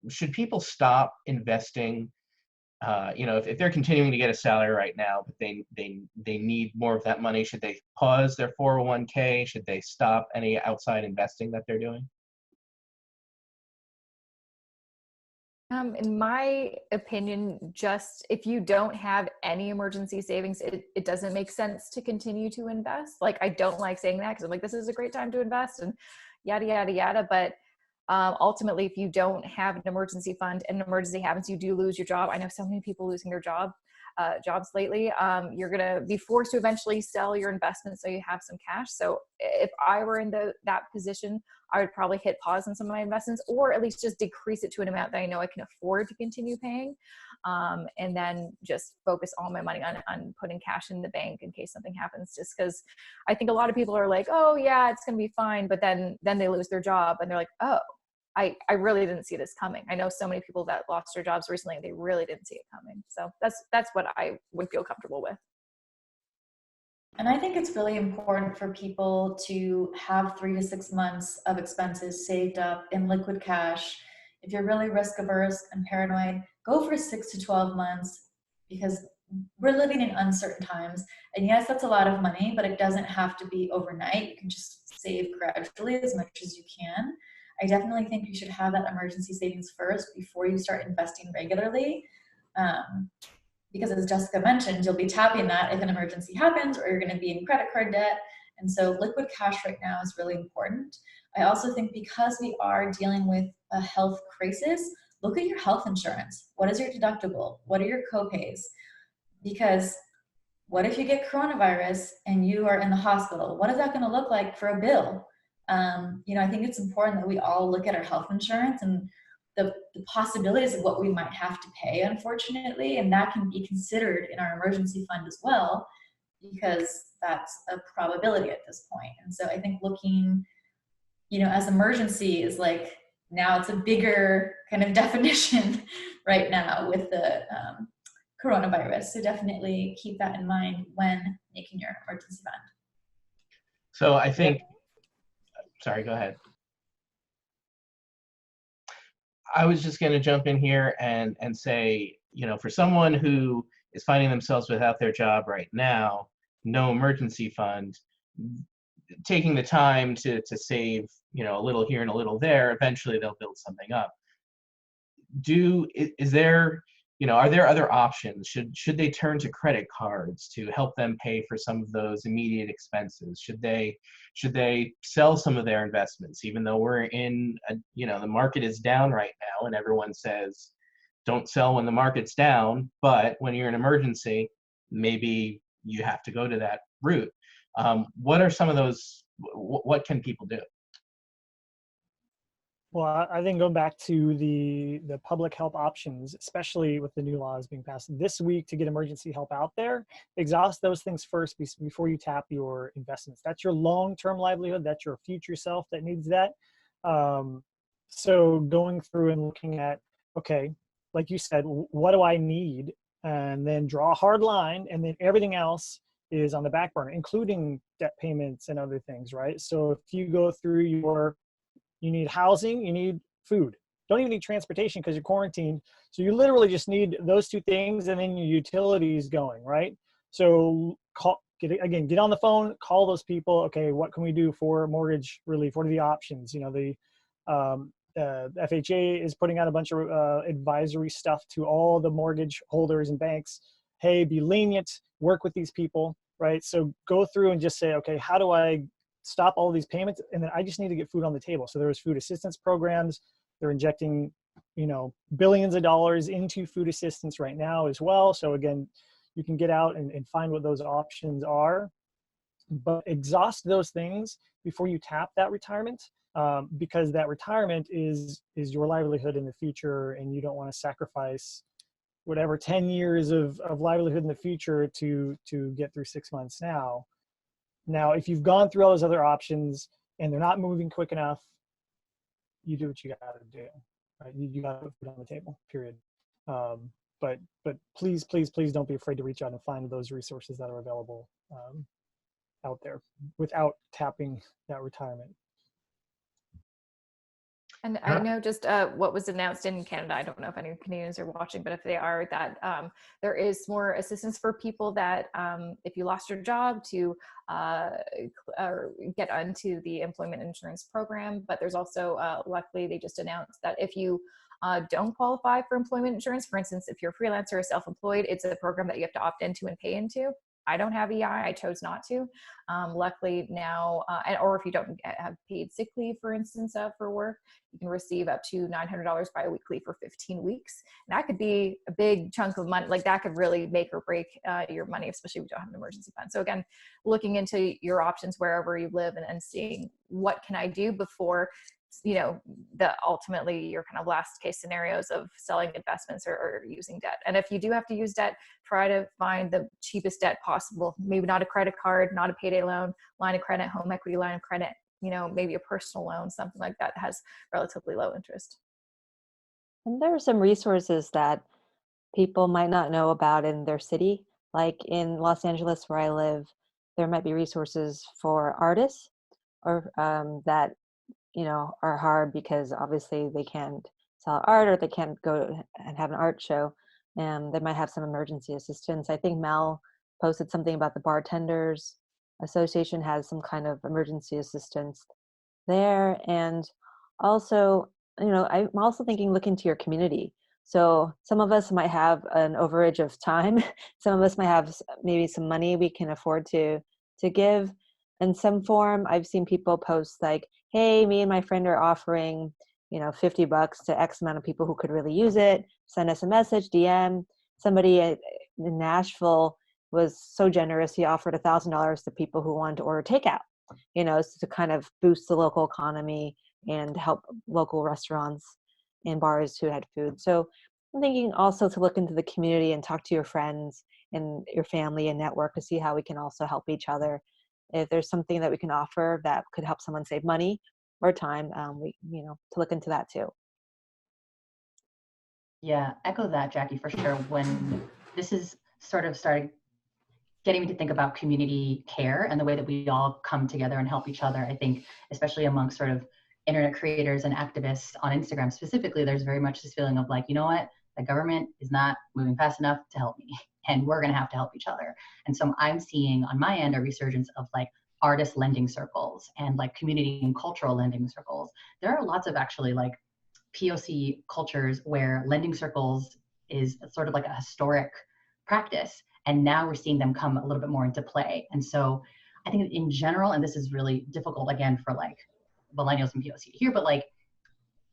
Should people stop investing? You know, if they're continuing to get a salary right now, but they need more of that money, should they pause their 401k? Should they stop any outside investing that they're doing? In my opinion, just if you don't have any emergency savings, it doesn't make sense to continue to invest. Like, I don't like saying that, because I'm like, this is a great time to invest. And, yada, yada, yada. But ultimately, if you don't have an emergency fund and an emergency happens, you do lose your job. I know so many people losing their jobs lately. You're going to be forced to eventually sell your investment so you have some cash. So if I were in that position, I would probably hit pause on some of my investments, or at least just decrease it to an amount that I know I can afford to continue paying. And then just focus all my money on putting cash in the bank in case something happens, just because I think a lot of people are like, oh yeah, it's going to be fine. But then they lose their job and they're like, oh, I really didn't see this coming. I know so many people that lost their jobs recently and they really didn't see it coming. So that's what I would feel comfortable with. And I think it's really important for people to have 3 to 6 months of expenses saved up in liquid cash. If you're really risk averse and paranoid, go for 6 to 12 months, because we're living in uncertain times. And yes, that's a lot of money, but it doesn't have to be overnight. You can just save gradually as much as you can. I definitely think you should have that emergency savings first before you start investing regularly. Because as Jessica mentioned, you'll be tapping that if an emergency happens, or you're going to be in credit card debt. And so liquid cash right now is really important. I also think because we are dealing with a health crisis, look at your health insurance. What is your deductible? What are your copays? Because what if you get coronavirus and you are in the hospital? What is that going to look like for a bill? I think it's important that we all look at our health insurance and the possibilities of what we might have to pay, unfortunately, and that can be considered in our emergency fund as well, because that's a probability at this point. And so I think looking, as emergency is like, now it's a bigger kind of definition right now with the coronavirus. So definitely keep that in mind when making your emergency fund. So I think, sorry, go ahead. I was just going to jump in here and say, for someone who is finding themselves without their job right now, no emergency fund, taking the time to save, a little here and a little there, eventually they'll build something up. Are there other options? Should they turn to credit cards to help them pay for some of those immediate expenses? Should they sell some of their investments, even though we're in the market is down right now and everyone says don't sell when the market's down, but when you're in an emergency, maybe you have to go to that route. What are some of those? What can people do? Well, I think going back to the public help options, especially with the new laws being passed this week to get emergency help out there, exhaust those things first before you tap your investments. That's your long-term livelihood. That's your future self that needs that. So going through and looking at, okay, like you said, what do I need? And then draw a hard line, and then everything else is on the back burner, including debt payments and other things, right? So if you go through you need housing, you need food. Don't even need transportation because you're quarantined. So you literally just need those two things, and then your utilities going, right? So get on the phone, call those people. Okay, what can we do for mortgage relief? What are the options? The FHA is putting out a bunch of advisory stuff to all the mortgage holders and banks. Hey, be lenient, work with these people, right? So go through and just say, okay, how do I stop all of these payments? And then I just need to get food on the table. So there's food assistance programs. They're injecting, billions of dollars into food assistance right now as well. So again, you can get out and find what those options are, but exhaust those things before you tap that retirement, because that retirement is your livelihood in the future, and you don't want to sacrifice whatever 10 years of livelihood in the future to get through 6 months now. Now, if you've gone through all those other options and they're not moving quick enough, you do what you got to do, right? You got to put it on the table, period. But please don't be afraid to reach out and find those resources that are available out there without tapping that retirement. And I know just what was announced in Canada, I don't know if any Canadians are watching, but if they are, that there is more assistance for people that if you lost your job to get onto the employment insurance program. But there's also, luckily, they just announced that if you don't qualify for employment insurance, for instance, if you're a freelancer or self-employed, it's a program that you have to opt into and pay into. I don't have EI. I chose not to. Luckily now, or if you don't have paid sick leave, for instance, for work, you can receive up to $900 biweekly for 15 weeks. And that could be a big chunk of money. Like that could really make or break your money, especially if you don't have an emergency fund. So again, looking into your options wherever you live and seeing what can I do before, you know, the ultimately your kind of last case scenarios of selling investments or using debt. And if you do have to use debt, try to find the cheapest debt possible. Maybe not a credit card, not a payday loan, line of credit, home equity line of credit, you know, maybe a personal loan, something like that has relatively low interest. And there are some resources that people might not know about in their city. Like in Los Angeles, where I live, there might be resources for artists or that, you know, are hard because obviously they can't sell art or they can't go and have an art show. And they might have some emergency assistance. I think Mel posted something about the Bartenders Association has some kind of emergency assistance there. And also, you know, I'm also thinking look into your community. So some of us might have an overage of time. Some of us might have maybe some money we can afford to give in some form. I've seen people post like, hey, me and my friend are offering, you know, $50 to X amount of people who could really use it. Send us a message, DM. Somebody in Nashville was so generous. He offered $1,000 to people who wanted to order takeout, you know, to kind of boost the local economy and help local restaurants and bars who had food. So I'm thinking also to look into the community and talk to your friends and your family and network to see how we can also help each other. If there's something that we can offer that could help someone save money or time, we, you know, to look into that too. Yeah, echo that, Jackie, for sure. When this is sort of started getting me to think about community care and the way that we all come together and help each other, I think, especially amongst sort of internet creators and activists on Instagram specifically, there's very much this feeling of like, you know what, the government is not moving fast enough to help me, and we're going to have to help each other. And so I'm seeing on my end a resurgence of like artist lending circles and like community and cultural lending circles. There are lots of actually like POC cultures where lending circles is sort of like a historic practice. And now we're seeing them come a little bit more into play. And so I think in general, and this is really difficult again for like millennials and POC to hear, but like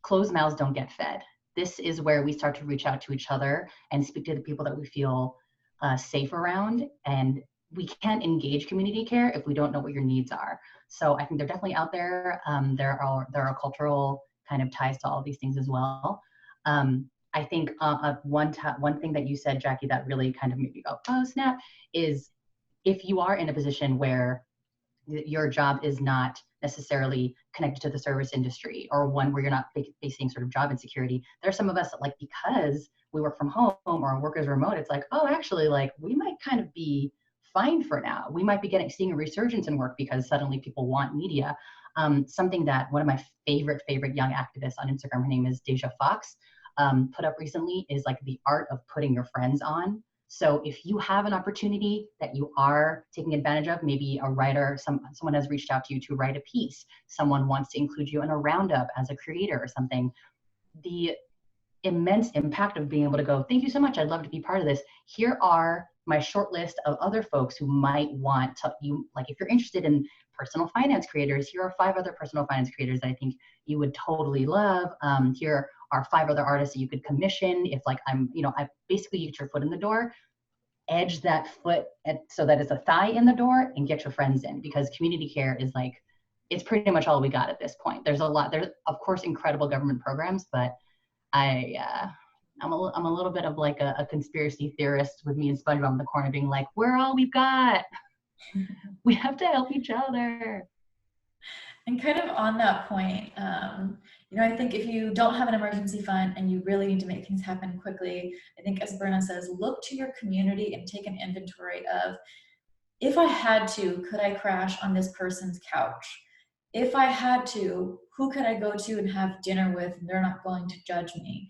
closed mouths don't get fed. This is where we start to reach out to each other and speak to the people that we feel safe around. And we can't engage community care if we don't know what your needs are. So I think they're definitely out there. There are cultural kind of ties to all these things as well. I think one thing that you said, Jackie, that really kind of made me go, oh snap, is if you are in a position where your job is not necessarily connected to the service industry or one where you're not facing sort of job insecurity, there are some of us that like, because we work from home or work as remote, it's like, oh, actually, like we might kind of be fine for now. We might be seeing a resurgence in work because suddenly people want media. Something that one of my favorite young activists on Instagram, her name is Deja Fox, put up recently is like the art of putting your friends on. So if you have an opportunity that you are taking advantage of, maybe a writer, someone has reached out to you to write a piece, someone wants to include you in a roundup as a creator or something, the immense impact of being able to go, thank you so much, I'd love to be part of this. Here are my short list of other folks who might want to, like if you're interested in personal finance creators, here are 5 other personal finance creators that I think you would totally love. Here are 5 other artists that you could commission. If like I basically you get your foot in the door, edge that foot so that it's a thigh in the door and get your friends in, because community care is like, it's pretty much all we got at this point. There's of course incredible government programs, but I'm a little bit of like a conspiracy theorist with me and SpongeBob in the corner being like, we're all we've got. We have to help each other. And kind of on that point, I think if you don't have an emergency fund and you really need to make things happen quickly, I think as Berna says, look to your community and take an inventory of, if I had to, could I crash on this person's couch? If I had to, who could I go to and have dinner with and they're not going to judge me?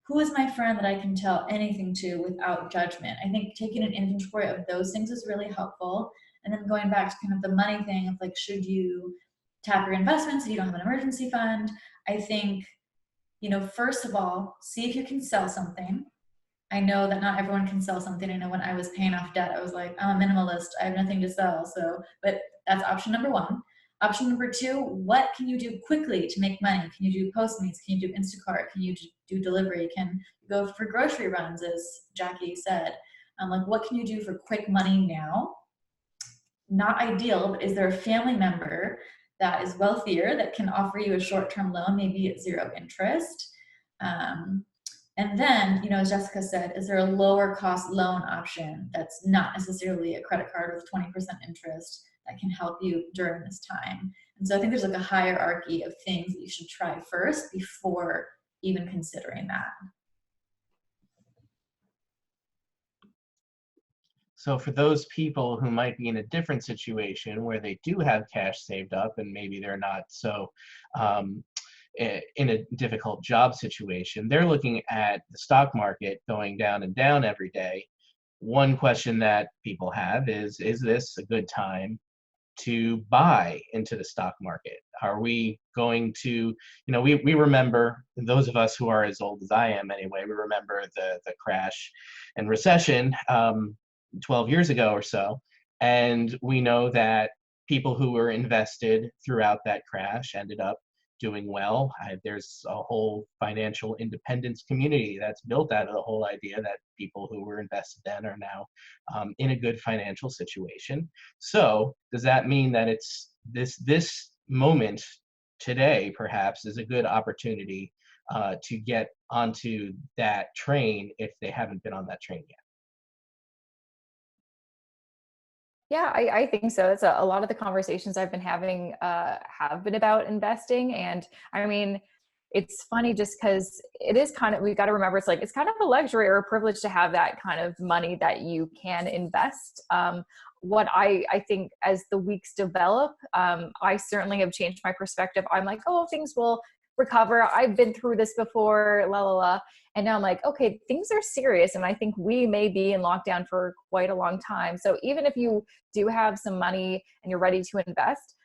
Who is my friend that I can tell anything to without judgment? I think taking an inventory of those things is really helpful. And then going back to kind of the money thing of like, should you tap your investments if you don't have an emergency fund? I think, first of all, see if you can sell something. I know that not everyone can sell something. I know when I was paying off debt, I was like, I'm a minimalist. I have nothing to sell. So, but that's option number one. Option number two, what can you do quickly to make money? Can you do Postmates? Can you do Instacart? Can you do delivery? Can you go for grocery runs, as Jackie said? Like, what can you do for quick money now? Not ideal, but is there a family member that is wealthier that can offer you a short-term loan, maybe at 0 interest? And then, as Jessica said, is there a lower cost loan option that's not necessarily a credit card with 20% interest that can help you during this time? And so I think there's like a hierarchy of things that you should try first before even considering that. So for those people who might be in a different situation where they do have cash saved up and maybe they're not so in a difficult job situation, they're looking at the stock market going down and down every day. One question that people have is this a good time to buy into the stock market? Are we going to, we remember, those of us who are as old as I am anyway, we remember the crash and recession 12 years ago or so. And we know that people who were invested throughout that crash ended up doing well. There's a whole financial independence community that's built out of the whole idea that people who were invested then are now in a good financial situation. So does that mean that it's this moment today perhaps is a good opportunity to get onto that train if they haven't been on that train yet? Yeah, I think so. It's a lot of the conversations I've been having have been about investing. And I mean, it's funny just because it is kind of, we've got to remember, it's kind of a luxury or a privilege to have that kind of money that you can invest. What I think as the weeks develop, I certainly have changed my perspective. I'm like, oh, things will recover. I've been through this before, la, la, la. And now I'm like, okay, things are serious. And I think we may be in lockdown for quite a long time. So even if you do have some money and you're ready to invest,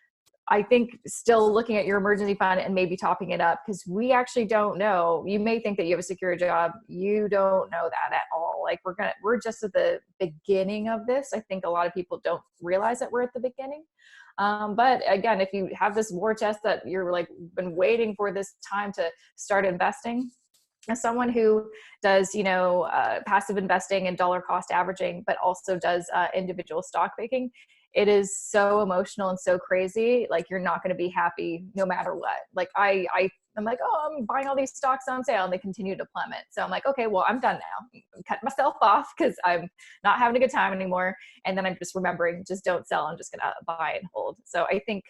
I think still looking at your emergency fund and maybe topping it up, because we actually don't know. You may think that you have a secure job. You don't know that at all. Like we're just at the beginning of this. I think a lot of people don't realize that we're at the beginning. But again, if you have this war chest that you're like been waiting for this time to start investing, as someone who does, passive investing and dollar cost averaging, but also does individual stock picking, it is so emotional and so crazy. Like you're not going to be happy no matter what. Like I'm like, oh, I'm buying all these stocks on sale and they continue to plummet. So I'm like, okay, well, I'm done now. I'm cutting myself off because I'm not having a good time anymore. And then I'm just remembering, just don't sell. I'm just going to buy and hold. So I think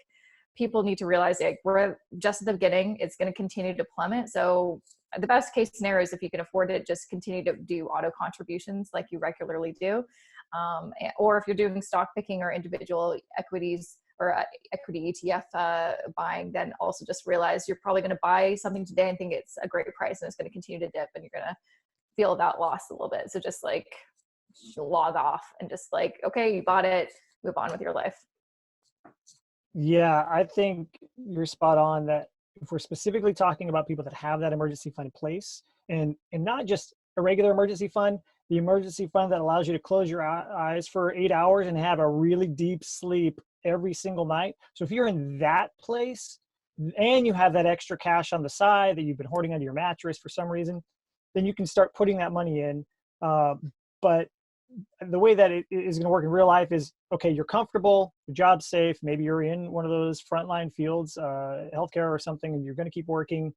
people need to realize like we're just at the beginning. It's going to continue to plummet. So the best case scenario is if you can afford it, just continue to do auto contributions like you regularly do. Or if you're doing stock picking or individual equities or equity ETF buying, then also just realize you're probably going to buy something today and think it's a great price and it's going to continue to dip and you're going to feel that loss a little bit. So just like log off and just like, okay, you bought it, move on with your life. Yeah, I think you're spot on that if we're specifically talking about people that have that emergency fund in place and not just a regular emergency fund, the emergency fund that allows you to close your eyes for 8 hours and have a really deep sleep every single night. So if you're in that place and you have that extra cash on the side that you've been hoarding under your mattress for some reason, then you can start putting that money in. But the way that it is going to work in real life is, okay, you're comfortable, your job's safe, maybe you're in one of those frontline fields, healthcare or something, and you're going to keep working.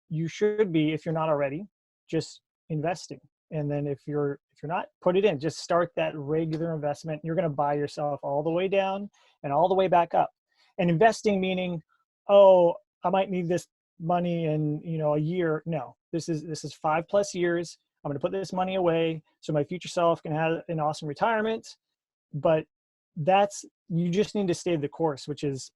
You should be, if you're not already, just investing. And then if you're not, put it in, just start that regular investment. You're going to buy yourself all the way down and all the way back up. And investing meaning, oh, I might need this money in, a year. No, this is 5+ years. I'm going to put this money away so my future self can have an awesome retirement. But you just need to stay the course, which is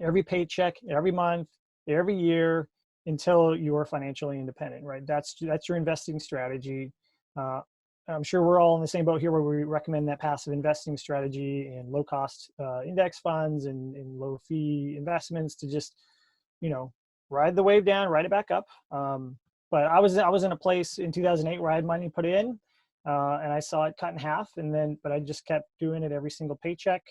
every paycheck, every month, every year until you are financially independent, right? That's your investing strategy. I'm sure we're all in the same boat here where we recommend that passive investing strategy and low cost index funds and low fee investments to just, ride the wave down, ride it back up. but I was in a place in 2008 where I had money put in, and I saw it cut in half, but I just kept doing it every single paycheck.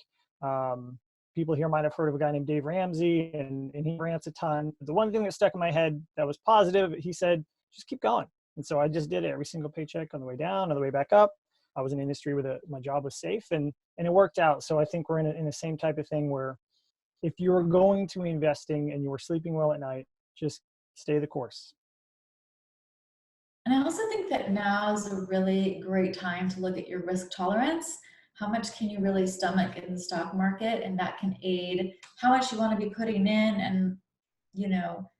People here might have heard of a guy named Dave Ramsey, and he rants a ton. But the one thing that stuck in my head that was positive, he said, just keep going. And so I just did it every single paycheck on the way down, on the way back up. I was in an industry where my job was safe, and it worked out. So I think we're in the same type of thing where if you're going to investing and you were sleeping well at night, just stay the course. And I also think that now is a really great time to look at your risk tolerance. How much can you really stomach in the stock market? And that can aid how much you want to be putting in, and, you know,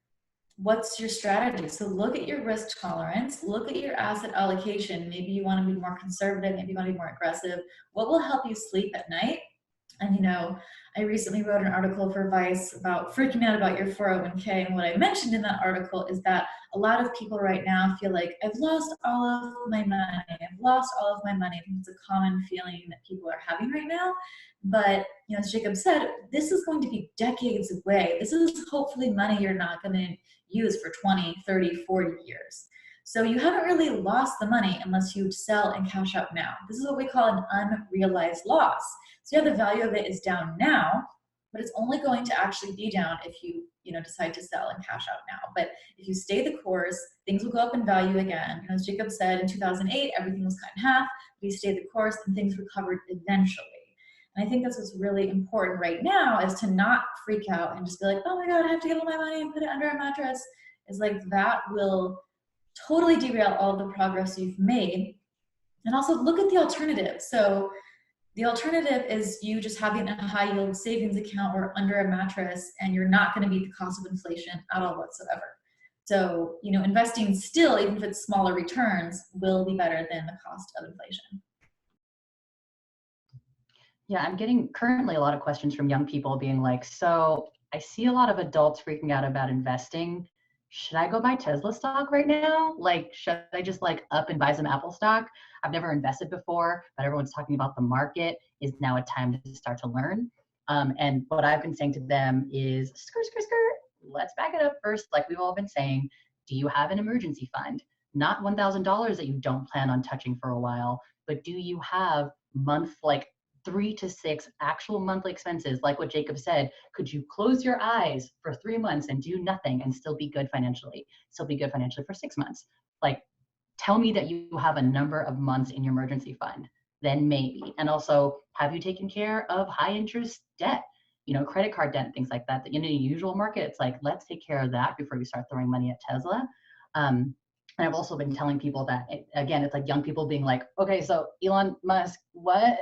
what's your strategy? So look at your risk tolerance, look at your asset allocation. Maybe you want to be more conservative, maybe you want to be more aggressive. What will help you sleep at night? And, you know, I recently wrote an article for Vice about freaking out about your 401k. And what I mentioned in that article is that a lot of people right now feel like, I've lost all of my money. I've lost all of my money. I think it's a common feeling that people are having right now. But, you know, as Jacob said, this is going to be decades away. This is hopefully money you're not going to use for 20, 30, 40 years. So you haven't really lost the money unless you sell and cash out now. This is what we call an unrealized loss. So yeah, the value of it is down now, but it's only going to actually be down if you decide to sell and cash out now. But if you stay the course, things will go up in value again. As Jacob said, in 2008, everything was cut in half. We stayed the course and things recovered eventually. And I think that's what's really important right now, is to not freak out and just be like, oh my God, I have to get all my money and put it under a mattress. Is like, that will totally derail all the progress you've made. And also look at the alternative. So the alternative is you just having a high yield savings account or under a mattress, and you're not going to beat the cost of inflation at all whatsoever. So, you know, investing still, even if it's smaller returns, will be better than the cost of inflation. Yeah, I'm getting currently a lot of questions from young people being like, so I see a lot of adults freaking out about investing. Should I go buy Tesla stock right now? Like, should I just like up and buy some Apple stock? I've never invested before, but everyone's talking about the market. Is now a time to start to learn? And what I've been saying to them is, skirt. Let's back it up first. Like we've all been saying, do you have an emergency fund? Not $1,000 that you don't plan on touching for a while, but do you have like 3 to 6 actual monthly expenses? Like what Jacob said, could you close your eyes for 3 months and do nothing and still be good financially? Still be good financially for 6 months. Like, tell me that you have a number of months in your emergency fund, then maybe. And also, have you taken care of high interest debt? You know, credit card debt, things like that. In the usual market, it's like, let's take care of that before we start throwing money at Tesla. And I've also been telling people that, again, it's like young people being like, okay, so Elon Musk, what,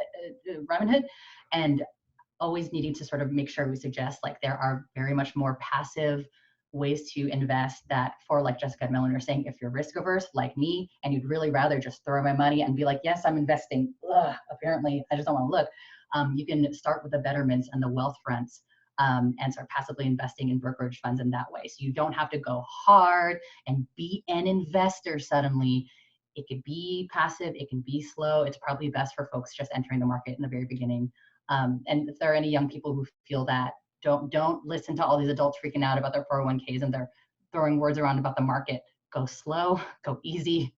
Robinhood? And always needing to sort of make sure we suggest, like, there are very much more passive ways to invest that, for like Jessica and Melanie are saying, if you're risk averse like me and you'd really rather just throw my money and be like, yes, I'm investing, apparently I just don't want to look, you can start with the betterments and the wealth fronts, and start passively investing in brokerage funds in that way. So you don't have to go hard and be an investor suddenly. It could be passive, it can be slow. It's probably best for folks just entering the market in the very beginning. And if there are any young people who feel that, don't listen to all these adults freaking out about their 401ks and they're throwing words around about the market. Go slow, go easy.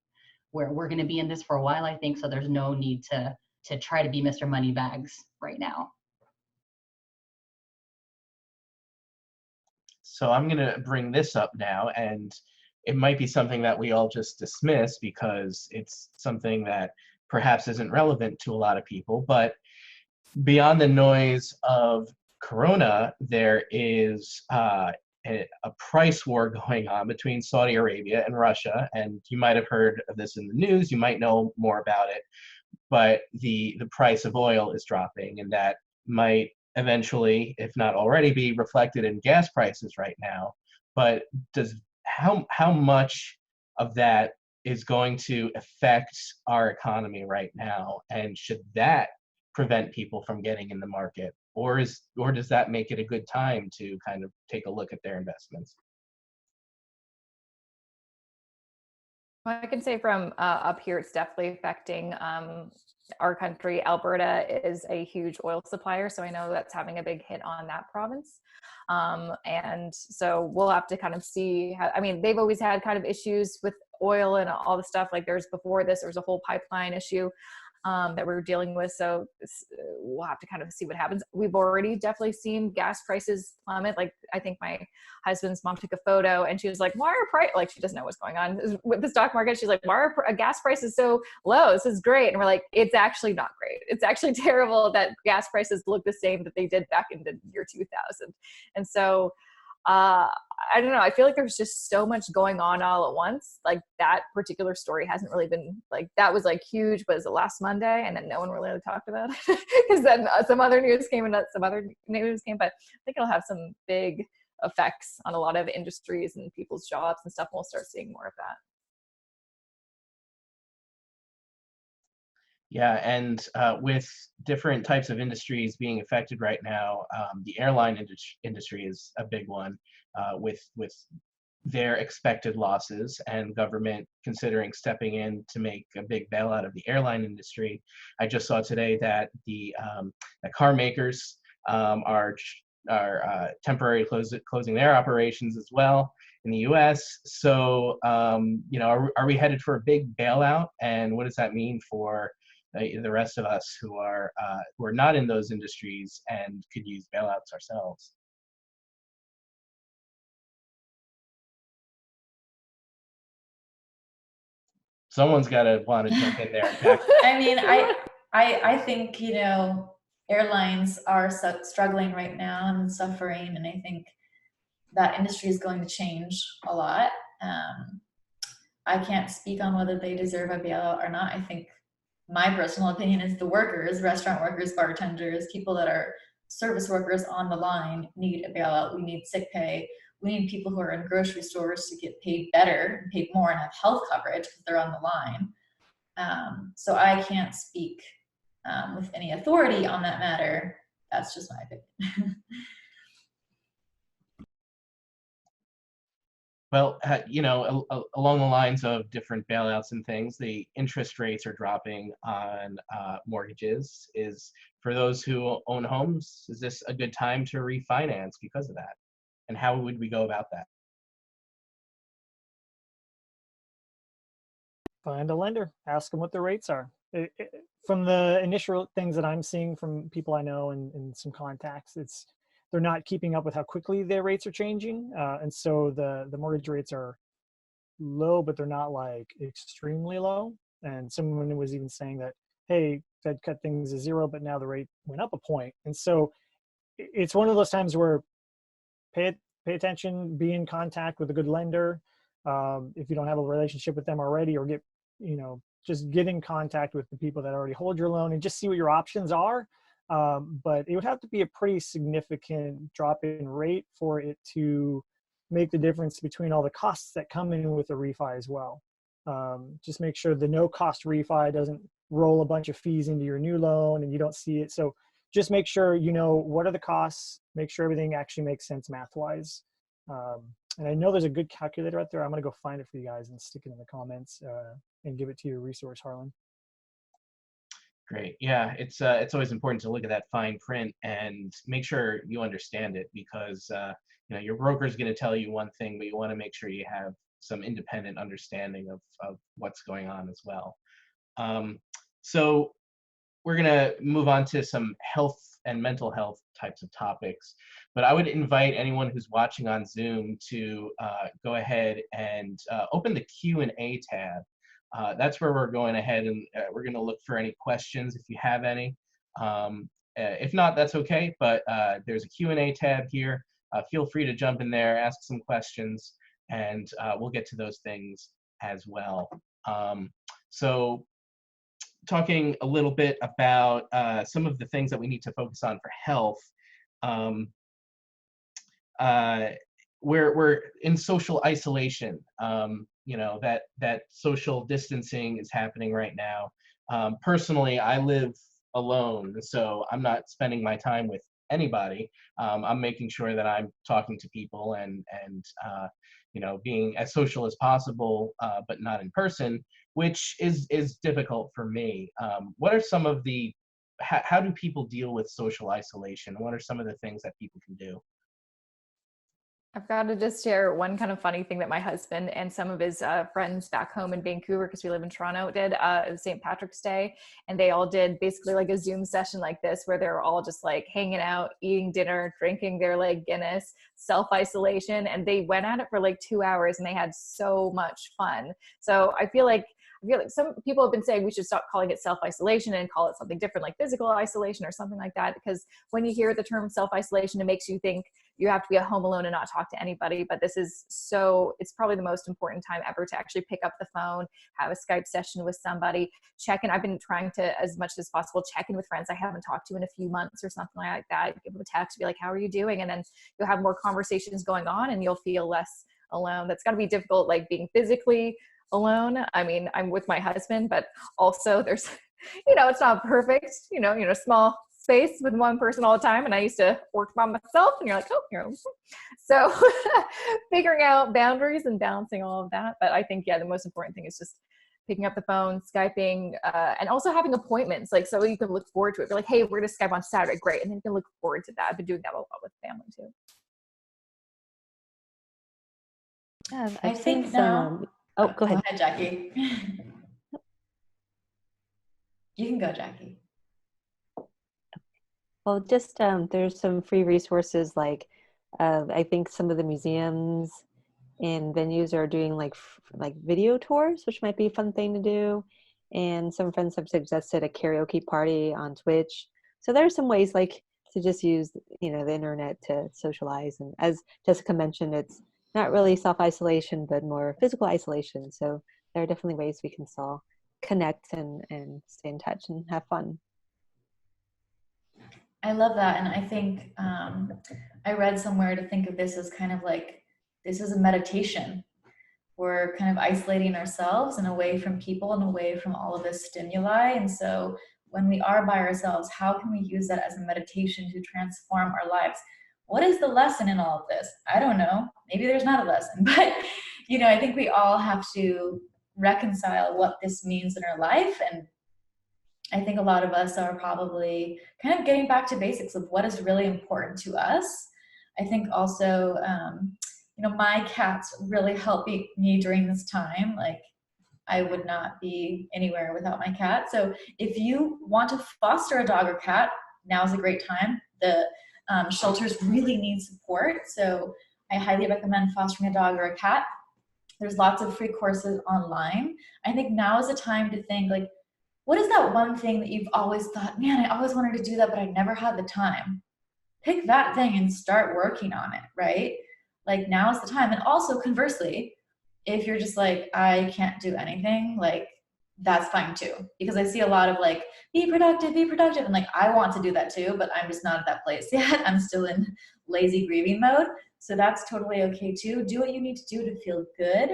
We're going to be in this for a while, I think. So there's no need to try to be Mr. Moneybags right now. So I'm going to bring this up now, and it might be something that we all just dismiss because it's something that perhaps isn't relevant to a lot of people. But beyond the noise of Corona, there is a price war going on between Saudi Arabia and Russia. And you might have heard of this in the news. You might know more about it. But the price of oil is dropping, and that might eventually, if not already, be reflected in gas prices right now. But how much of that is going to affect our economy right now, and should that prevent people from getting in the market, or does that make it a good time to kind of take a look at their investments? Well, I can say from up here, it's definitely affecting our country, Alberta, is a huge oil supplier. So I know that's having a big hit on that province. And so we'll have to kind of see how, I mean, they've always had kind of issues with oil and all the stuff. Like before this, there was a whole pipeline issue that we're dealing with. So we'll have to kind of see what happens. We've already definitely seen gas prices plummet. Like I think my husband's mom took a photo and she was like, why are price, like she doesn't know what's going on with the stock market. She's like, why are gas prices so low? This is great. And we're like, it's actually not great. It's actually terrible that gas prices look the same that they did back in the year 2000. And so I don't know. I feel like there's just so much going on all at once. Like that particular story hasn't really been like, that was like huge, but it was the last Monday and then no one really talked about it because then some other news came and some other news came, but I think it'll have some big effects on a lot of industries and people's jobs and stuff. We'll start seeing more of that. Yeah, and with different types of industries being affected right now, the airline industry is a big one with their expected losses and government considering stepping in to make a big bailout of the airline industry. I just saw today that the car makers are temporarily closing their operations as well in the U.S. So, you know, are we headed for a big bailout? And what does that mean for the rest of us who are not in those industries and could use bailouts ourselves? Someone's got to want to jump in there and tackle. I mean, I think, you know, airlines are struggling right now and suffering, and I think that industry is going to change a lot. I can't speak on whether they deserve a bailout or not. I think my personal opinion is the workers, restaurant workers, bartenders, people that are service workers on the line need a bailout. We need sick pay. We need people who are in grocery stores to get paid better, paid more, and have health coverage because they're on the line. So I can't speak with any authority on that matter. That's just my opinion. Well, you know, along the lines of different bailouts and things, the interest rates are dropping on mortgages. Is for those who own homes, is this a good time to refinance because of that? And how would we go about that? Find a lender, ask them what the rates are. From the initial things that I'm seeing from people I know and some contacts, they're not keeping up with how quickly their rates are changing. And so the mortgage rates are low, but they're not like extremely low. And someone was even saying that, hey, Fed cut things to zero, but now the rate went up a point. And so it's one of those times where pay attention, be in contact with a good lender. If you don't have a relationship with them already, or just get in contact with the people that already hold your loan and just see what your options are. But it would have to be a pretty significant drop in rate for it to make the difference between all the costs that come in with the refi as well. Just make sure the no cost refi doesn't roll a bunch of fees into your new loan and you don't see it. So just make sure you know what are the costs, make sure everything actually makes sense math-wise. And I know there's a good calculator out there. I'm gonna go find it for you guys and stick it in the comments and give it to your resource, Harlan. Great. Yeah, it's always important to look at that fine print and make sure you understand it, because your broker is going to tell you one thing, but you want to make sure you have some independent understanding of what's going on as well. So we're going to move on to some health and mental health types of topics, but I would invite anyone who's watching on Zoom to go ahead and open the Q&A tab. That's where we're going ahead and we're going to look for any questions if you have any. If not, that's okay, but there's a Q&A tab here. Feel free to jump in there, ask some questions, and we'll get to those things as well. So talking a little bit about some of the things that we need to focus on for health. We're in social isolation. That social distancing is happening right now. Personally, I live alone, so I'm not spending my time with anybody, I'm making sure that I'm talking to people and being as social as possible, but not in person, which is difficult for me. What are some of the how do people deal with social isolation? What are some of the things that people can do? I've got to just share one kind of funny thing that my husband and some of his friends back home in Vancouver, because we live in Toronto, did. It was St. Patrick's Day, and they all did basically like a Zoom session like this, where they were all just like hanging out, eating dinner, drinking their like Guinness, self-isolation, and they went at it for like 2 hours, and they had so much fun. So I feel like some people have been saying we should stop calling it self-isolation and call it something different, like physical isolation or something like that, because when you hear the term self-isolation, it makes you think you have to be at home alone and not talk to anybody. But it's probably the most important time ever to actually pick up the phone, have a Skype session with somebody, check in. I've been trying to, as much as possible, check in with friends I haven't talked to in a few months or something like that. Give them a text, be like, how are you doing? And then you'll have more conversations going on and you'll feel less alone. That's got to be difficult, like being physically alone. I mean, I'm with my husband, but also there's, it's not perfect, small space with one person all the time. And I used to work by myself, and you're like, oh, so figuring out boundaries and balancing all of that. But I think, the most important thing is just picking up the phone, Skyping, and also having appointments, like, so you can look forward to it. Be like, hey, we're going to Skype on Saturday. Great. And then you can look forward to that. I've been doing that a lot with family too. Yeah, I think now. Oh, go ahead. Go ahead, Jackie. You can go, Jackie. Well, just there's some free resources, like I think some of the museums and venues are doing like video tours, which might be a fun thing to do. And some friends have suggested a karaoke party on Twitch. So there are some ways like to just use the internet to socialize. And as Jessica mentioned, it's not really self-isolation, but more physical isolation. So there are definitely ways we can still connect and stay in touch and have fun. I love that. And I think I read somewhere to think of this as kind of like, this is a meditation. We're kind of isolating ourselves and away from people and away from all of this stimuli. And so when we are by ourselves, how can we use that as a meditation to transform our lives? What is the lesson in all of this? I don't know. Maybe there's not a lesson, but I think we all have to reconcile what this means in our life. And I think a lot of us are probably kind of getting back to basics of what is really important to us. I think also, my cats really help me during this time. Like, I would not be anywhere without my cat. So if you want to foster a dog or cat, now's a great time. The shelters really need support. So I highly recommend fostering a dog or a cat. There's lots of free courses online. I think now is the time to think, like, what is that one thing that you've always thought, man, I always wanted to do that, but I never had the time? Pick that thing and start working on it, right? Like, now is the time. And also conversely, if you're just like, I can't do anything, like, that's fine too. Because I see a lot of like, be productive. And like, I want to do that too, but I'm just not at that place yet. I'm still in lazy grieving mode. So that's totally okay too. Do what you need to do to feel good.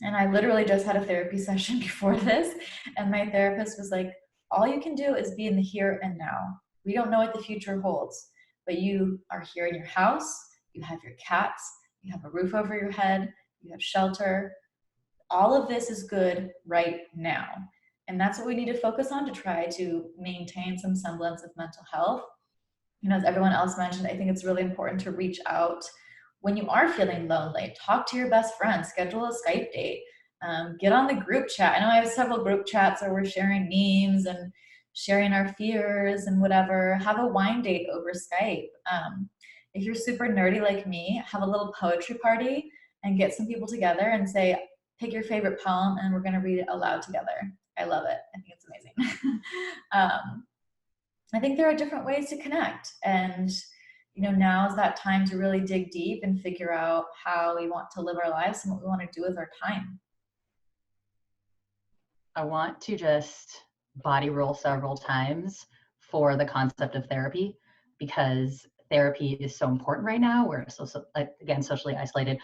And I literally just had a therapy session before this. And my therapist was like, all you can do is be in the here and now. We don't know what the future holds, but you are here in your house. You have your cats. You have a roof over your head. You have shelter. All of this is good right now. And that's what we need to focus on to try to maintain some semblance of mental health. As everyone else mentioned, I think it's really important to reach out when you are feeling lonely. Talk to your best friend, schedule a Skype date, get on the group chat. I know I have several group chats where we're sharing memes and sharing our fears and whatever. Have a wine date over Skype. If you're super nerdy like me, have a little poetry party and get some people together and say, pick your favorite poem and we're going to read it aloud together. I love it. I think it's amazing. I think there are different ways to connect, and now is that time to really dig deep and figure out how we want to live our lives and what we want to do with our time. I want to just body roll several times for the concept of therapy, because therapy is so important right now. We're socially isolated.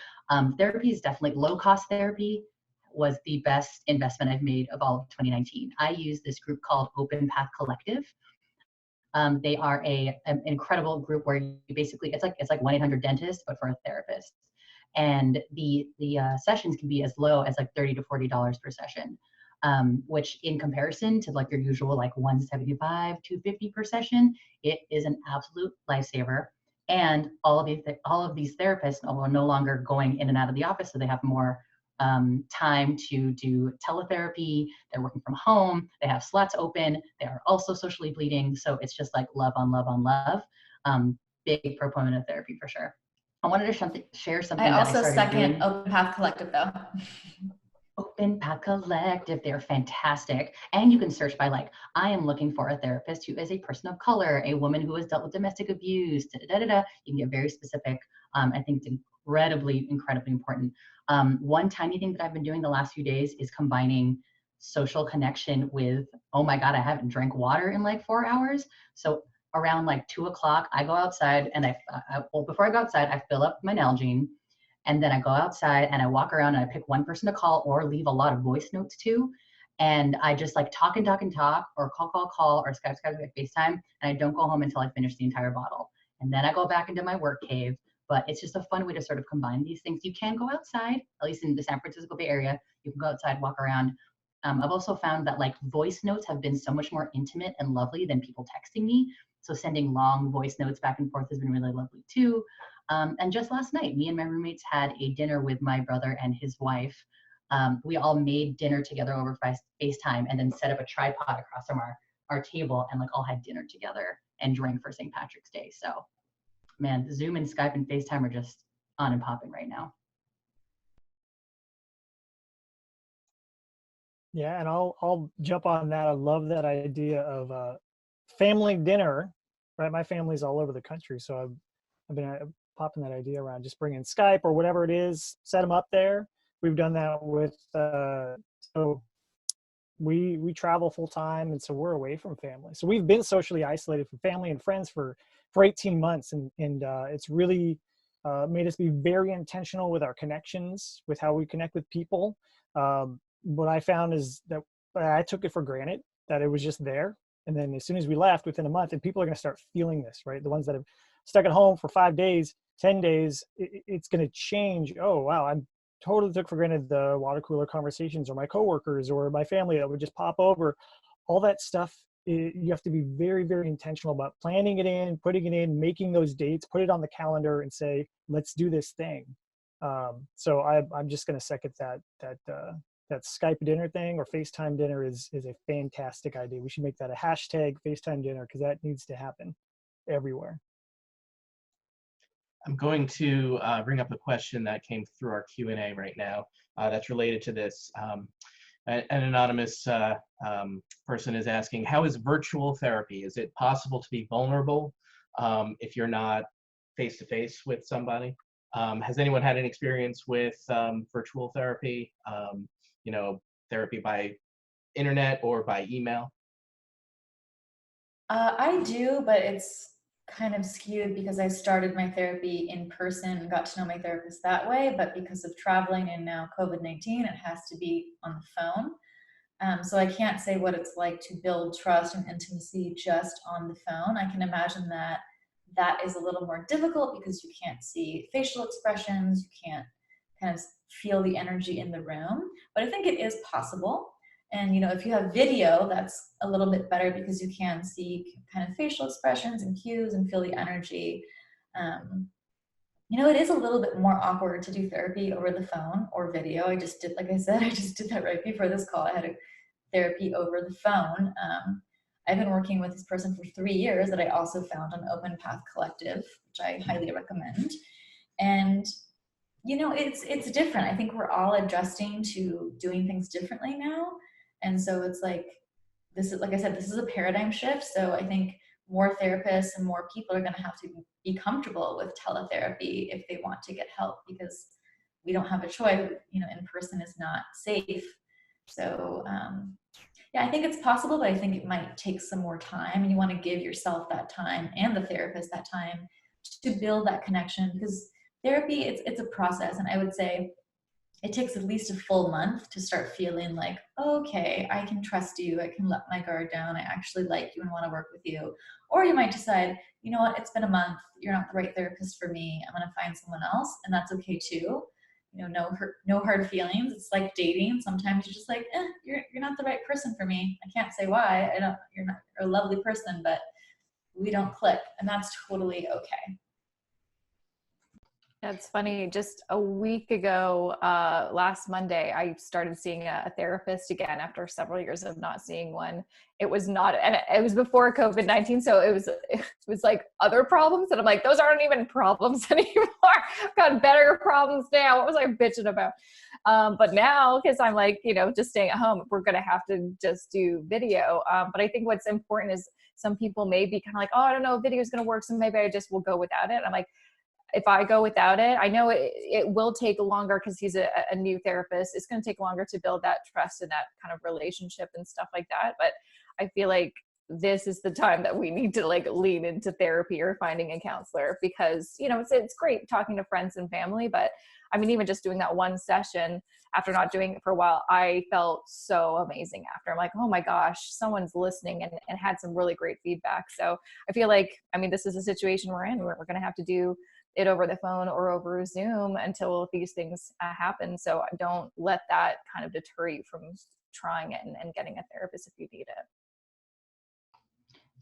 Therapy is definitely low-cost therapy was the best investment I've made of all of 2019. I use this group called Open Path Collective. They are an incredible group where you basically, it's like 1-800-DENTIST, but for a therapist. And the sessions can be as low as like $30 to $40 per session, which in comparison to like your usual like $175, $250 per session, it is an absolute lifesaver. And all of these therapists are no longer going in and out of the office, so they have more time to do teletherapy. They're working from home. They have slots open. They are also socially bleeding. So it's just like love on love on love. Big proponent of therapy for sure. I wanted to share something I that also I started second doing. Open Path Collective though. Open Path Collective, they're fantastic. And you can search by like, I am looking for a therapist who is a person of color, a woman who has dealt with domestic abuse, da, da, da, da. You can get very specific. I think it's incredibly, incredibly important. One tiny thing that I've been doing the last few days is combining social connection with, oh my God, I haven't drank water in like 4 hours. So around like 2 o'clock, I go outside and before I go outside, I fill up my Nalgene. And then I go outside and I walk around and I pick one person to call or leave a lot of voice notes to. And I just like talk and talk and talk, or call, or Skype, FaceTime. And I don't go home until I finish the entire bottle. And then I go back into my work cave. But it's just a fun way to sort of combine these things. You can go outside, at least in the San Francisco Bay Area. You can go outside, walk around. I've also found that like voice notes have been so much more intimate and lovely than people texting me. So sending long voice notes back and forth has been really lovely too. And just last night, me and my roommates had a dinner with my brother and his wife. We all made dinner together over FaceTime and then set up a tripod across from our table and like all had dinner together and drank for St. Patrick's Day. So man, Zoom and Skype and FaceTime are just on and popping right now. Yeah, and I'll jump on that. I love that idea of family dinner, right? My family's all over the country, so I've been popping that idea around, just bringing Skype or whatever it is, set them up there. We've done that with so we travel full time, and so we're away from family. So we've been socially isolated from family and friends for 18 months, and it's really made us be very intentional with our connections, with how we connect with people. What I found is that I took it for granted that it was just there. And then as soon as we left, within a month, and people are going to start feeling this, right? The ones that have stuck at home for 5 days, 10 days, it's going to change. Oh, wow, I totally took for granted the water cooler conversations, or my coworkers or my family that would just pop over. All that stuff, you have to be very, very intentional about planning it in, putting it in, making those dates, put it on the calendar and say, let's do this thing. So I'm just going to second that Skype dinner thing or FaceTime dinner is a fantastic idea. We should make that a hashtag FaceTime dinner, because that needs to happen everywhere. I'm going to bring up a question that came through our Q&A right now that's related to this. An anonymous person is asking, how is virtual therapy? Is it possible to be vulnerable if you're not face-to-face with somebody? Has anyone had any experience with virtual therapy? Therapy by internet or by email? I do, but it's kind of skewed because I started my therapy in person and got to know my therapist that way. But because of traveling and now COVID-19, it has to be on the phone. So I can't say what it's like to build trust and intimacy just on the phone. I can imagine that is a little more difficult because you can't see facial expressions, you can't kind of feel the energy in the room, but I think it is possible. And if you have video, that's a little bit better because you can see kind of facial expressions and cues and feel the energy. It is a little bit more awkward to do therapy over the phone or video. I just did that right before this call. I had a therapy over the phone. I've been working with this person for 3 years that I also found on Open Path Collective, which I highly recommend. And it's different. I think we're all adjusting to doing things differently now. And so it's like I said, this is a paradigm shift. So I think more therapists and more people are going to have to be comfortable with teletherapy if they want to get help, because we don't have a choice. In person is not safe. So yeah, I think it's possible, but I think it might take some more time, and you want to give yourself that time and the therapist that time to build that connection, because therapy, it's a process. And I would say it takes at least a full month to start feeling like, okay, I can trust you. I can let my guard down. I actually like you and want to work with you. Or you might decide, you know what, it's been a month. You're not the right therapist for me. I'm going to find someone else. And that's okay too. You know, no hard feelings. It's like dating. Sometimes you're just like, you're not the right person for me. I can't say why. You're not a lovely person, but we don't click. And that's totally okay. That's funny. Just a week ago, last Monday, I started seeing a therapist again after several years of not seeing one. It was not, and it was before COVID-19, so it was like other problems, and I'm like, those aren't even problems anymore. I've got better problems now. What was I bitching about? But now, because I'm like, just staying at home, we're gonna have to just do video. But I think what's important is some people may be kind of like, oh, I don't know if video is gonna work, so maybe I just will go without it. I'm like, if I go without it, I know it will take longer because he's a new therapist. It's going to take longer to build that trust and that kind of relationship and stuff like that. But I feel like this is the time that we need to like lean into therapy or finding a counselor, because, it's great talking to friends and family. But I mean, even just doing that one session after not doing it for a while, I felt so amazing after. I'm like, oh my gosh, someone's listening and had some really great feedback. So I feel like, this is a situation we're in where we're going to have to do it over the phone or over Zoom until these things happen. So don't let that kind of deter you from trying it and getting a therapist if you need it.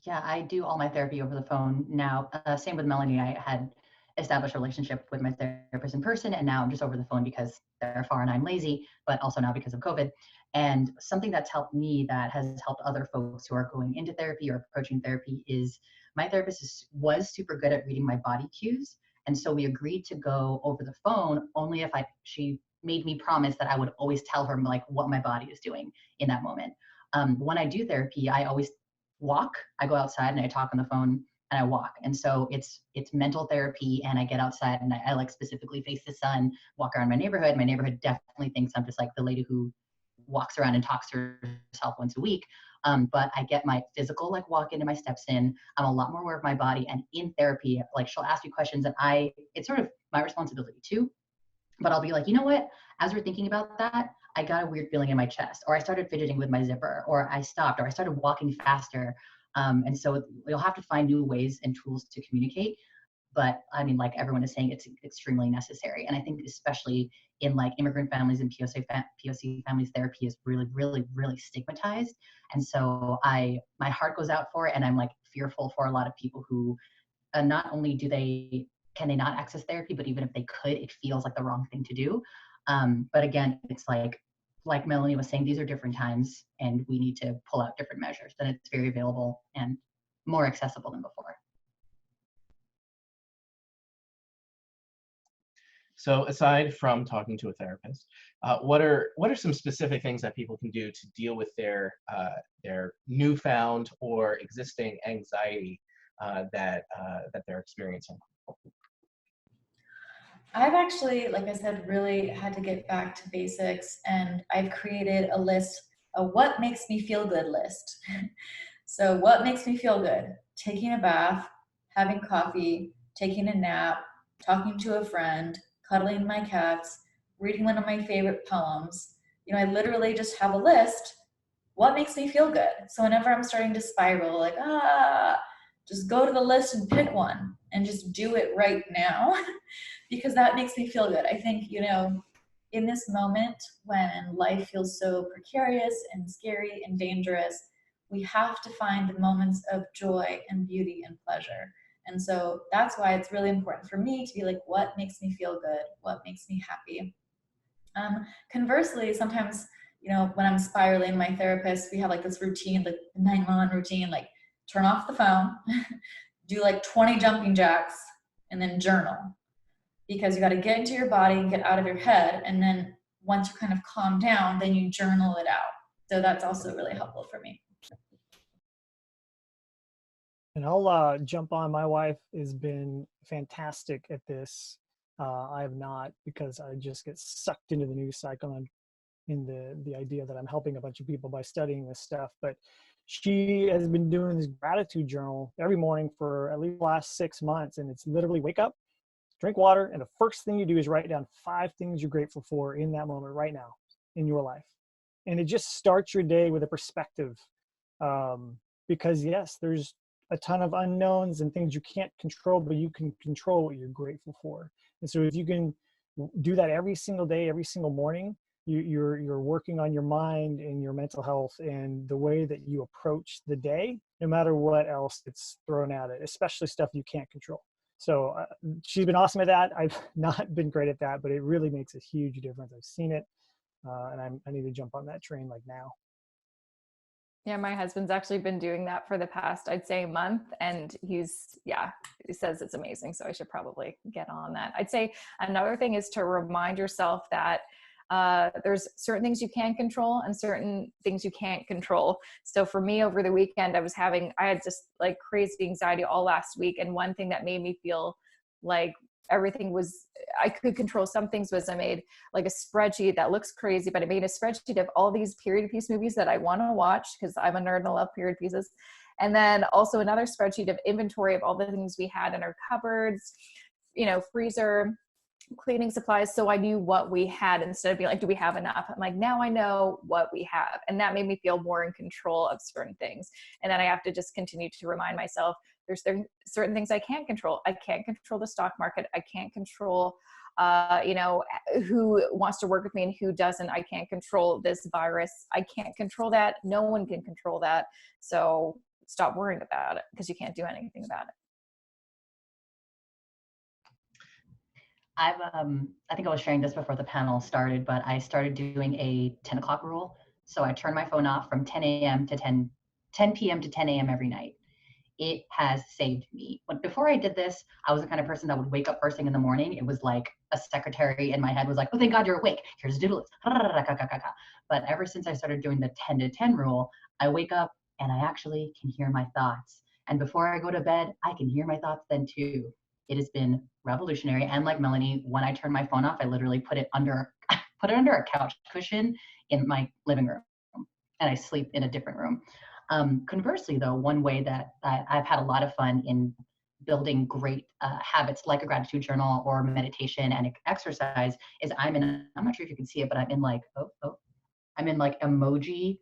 Yeah, I do all my therapy over the phone now. Same with Melanie. I had established a relationship with my therapist in person, and now I'm just over the phone because they're far and I'm lazy, but also now because of COVID. And something that's helped me that has helped other folks who are going into therapy or approaching therapy is my therapist was super good at reading my body cues. And so we agreed to go over the phone only if she made me promise that I would always tell her like what my body is doing in that moment. When I do therapy, I always walk. I go outside and I talk on the phone and I walk. And so it's mental therapy, and I get outside and I like specifically face the sun, walk around my neighborhood. My neighborhood definitely thinks I'm just like the lady who walks around and talks to herself once a week. But I get my physical like walk into my steps in. I'm a lot more aware of my body, and in therapy, like she'll ask me questions and it's sort of my responsibility too. But I'll be like, you know what? As we're thinking about that, I got a weird feeling in my chest, or I started fidgeting with my zipper, or I stopped, or I started walking faster. And so you'll have to find new ways and tools to communicate. But like everyone is saying, it's extremely necessary. And I think especially in like immigrant families and POC families, therapy is really, really, really stigmatized. And so my heart goes out for it. And I'm like fearful for a lot of people who not only can they not access therapy, but even if they could, it feels like the wrong thing to do. But again, it's like Melanie was saying, these are different times and we need to pull out different measures. Then it's very available and more accessible than before. So aside from talking to a therapist, what are some specific things that people can do to deal with their newfound or existing anxiety that they're experiencing? I've actually, like I said, really had to get back to basics, and I've created a list, a what makes me feel good list. So what makes me feel good? Taking a bath, having coffee, taking a nap, talking to a friend, cuddling my cats, reading one of my favorite poems. I literally just have a list. What makes me feel good? So whenever I'm starting to spiral, like, just go to the list and pick one and just do it right now because that makes me feel good. I think, in this moment when life feels so precarious and scary and dangerous, we have to find the moments of joy and beauty and pleasure. And so that's why it's really important for me to be like, what makes me feel good? What makes me happy? Conversely, sometimes, when I'm spiraling, my therapist, we have like this routine, like 9-11 routine, like turn off the phone, do like 20 jumping jacks, and then journal. Because you got to get into your body and get out of your head. And then once you kind of calm down, then you journal it out. So that's also really helpful for me. And I'll jump on. My wife has been fantastic at this. I have not, because I just get sucked into the news cycle and in the idea that I'm helping a bunch of people by studying this stuff. But she has been doing this gratitude journal every morning for at least the last 6 months. And it's literally wake up, drink water, and the first thing you do is write down 5 things you're grateful for in that moment right now in your life. And it just starts your day with a perspective. Because yes, there's a ton of unknowns and things you can't control, but you can control what you're grateful for. And so if you can do that every single day, every single morning, you're working on your mind and your mental health and the way that you approach the day, no matter what else it's thrown at it, especially stuff you can't control. So she's been awesome at that. I've not been great at that, but it really makes a huge difference. I've seen it, and I need to jump on that train like now. Yeah, my husband's actually been doing that for the past, I'd say, month, and he says it's amazing. So I should probably get on that. I'd say another thing is to remind yourself that there's certain things you can control and certain things you can't control. So for me, over the weekend, I had just like crazy anxiety all last week. And one thing that made me feel like I could control some things was I made like a spreadsheet that looks crazy, but I made a spreadsheet of all these period piece movies that I want to watch because I'm a nerd and I love period pieces. And then also another spreadsheet of inventory of all the things we had in our cupboards, freezer, cleaning supplies. So I knew what we had instead of being like, do we have enough? I'm like, now I know what we have. And that made me feel more in control of certain things. And then I have to just continue to remind myself, there's certain things I can't control. I can't control the stock market. I can't control, who wants to work with me and who doesn't. I can't control this virus. I can't control that. No one can control that. So stop worrying about it because you can't do anything about it. I think I was sharing this before the panel started, but I started doing a 10 o'clock rule. So I turn my phone off from 10 a.m. to 10 p.m. to 10 a.m. every night. It has saved me. But before I did this, I was the kind of person that would wake up first thing in the morning. It was like a secretary in my head was like, oh, thank God you're awake. Here's a doodle list. But ever since I started doing the 10 to 10 rule, I wake up and I actually can hear my thoughts. And before I go to bed, I can hear my thoughts then too. It has been revolutionary. And like Melanie, when I turn my phone off, I literally put it under a couch cushion in my living room, and I sleep in a different room. Conversely, though, one way that I've had a lot of fun in building great habits like a gratitude journal or meditation and exercise is I'm not sure if you can see it, but I'm in like emoji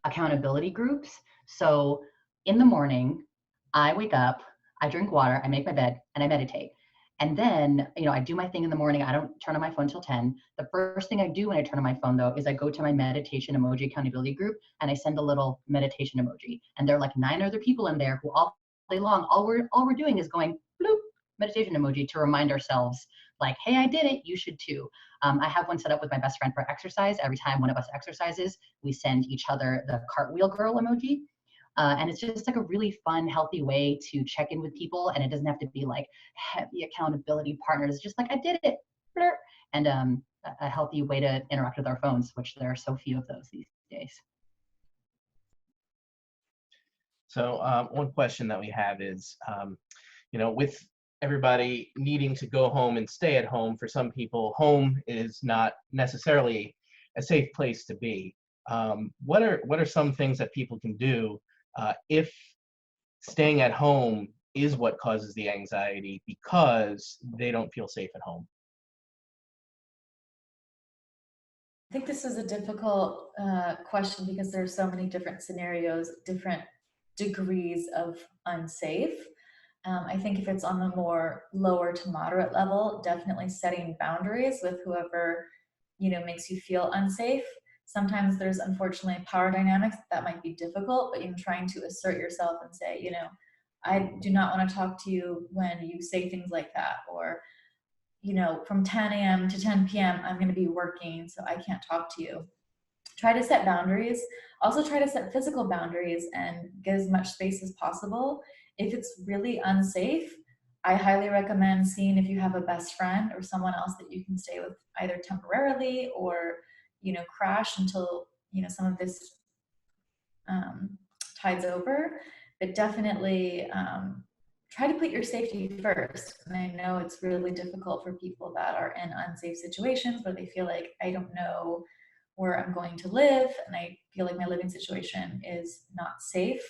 accountability groups. So in the morning, I wake up, I drink water, I make my bed, and I meditate. And then, I do my thing in the morning. I don't turn on my phone till 10. The first thing I do when I turn on my phone, though, is I go to my meditation emoji accountability group and I send a little meditation emoji. And there are like 9 other people in there who all day long, all we're doing is going bloop, meditation emoji to remind ourselves like, hey, I did it. You should too. I have one set up with my best friend for exercise. Every time one of us exercises, we send each other the cartwheel girl emoji. And it's just like a really fun, healthy way to check in with people. And it doesn't have to be like heavy accountability partners. It's just like, I did it. And a healthy way to interact with our phones, which there are so few of those these days. So one question that we have is, with everybody needing to go home and stay at home, for some people, home is not necessarily a safe place to be. What are some things that people can do if staying at home is what causes the anxiety because they don't feel safe at home? I think this is a difficult question because there's so many different scenarios, different degrees of unsafe. I think if it's on the more lower to moderate level, definitely setting boundaries with whoever, makes you feel unsafe. Sometimes there's unfortunately power dynamics that might be difficult, but trying to assert yourself and say, I do not want to talk to you when you say things like that, or, from 10 a.m. to 10 p.m. I'm going to be working, so I can't talk to you. Try to set boundaries. Also try to set physical boundaries and get as much space as possible. If it's really unsafe, I highly recommend seeing if you have a best friend or someone else that you can stay with either temporarily or, crash until, some of this tides over. But definitely try to put your safety first. And I know it's really difficult for people that are in unsafe situations where they feel like, I don't know where I'm going to live and I feel like my living situation is not safe.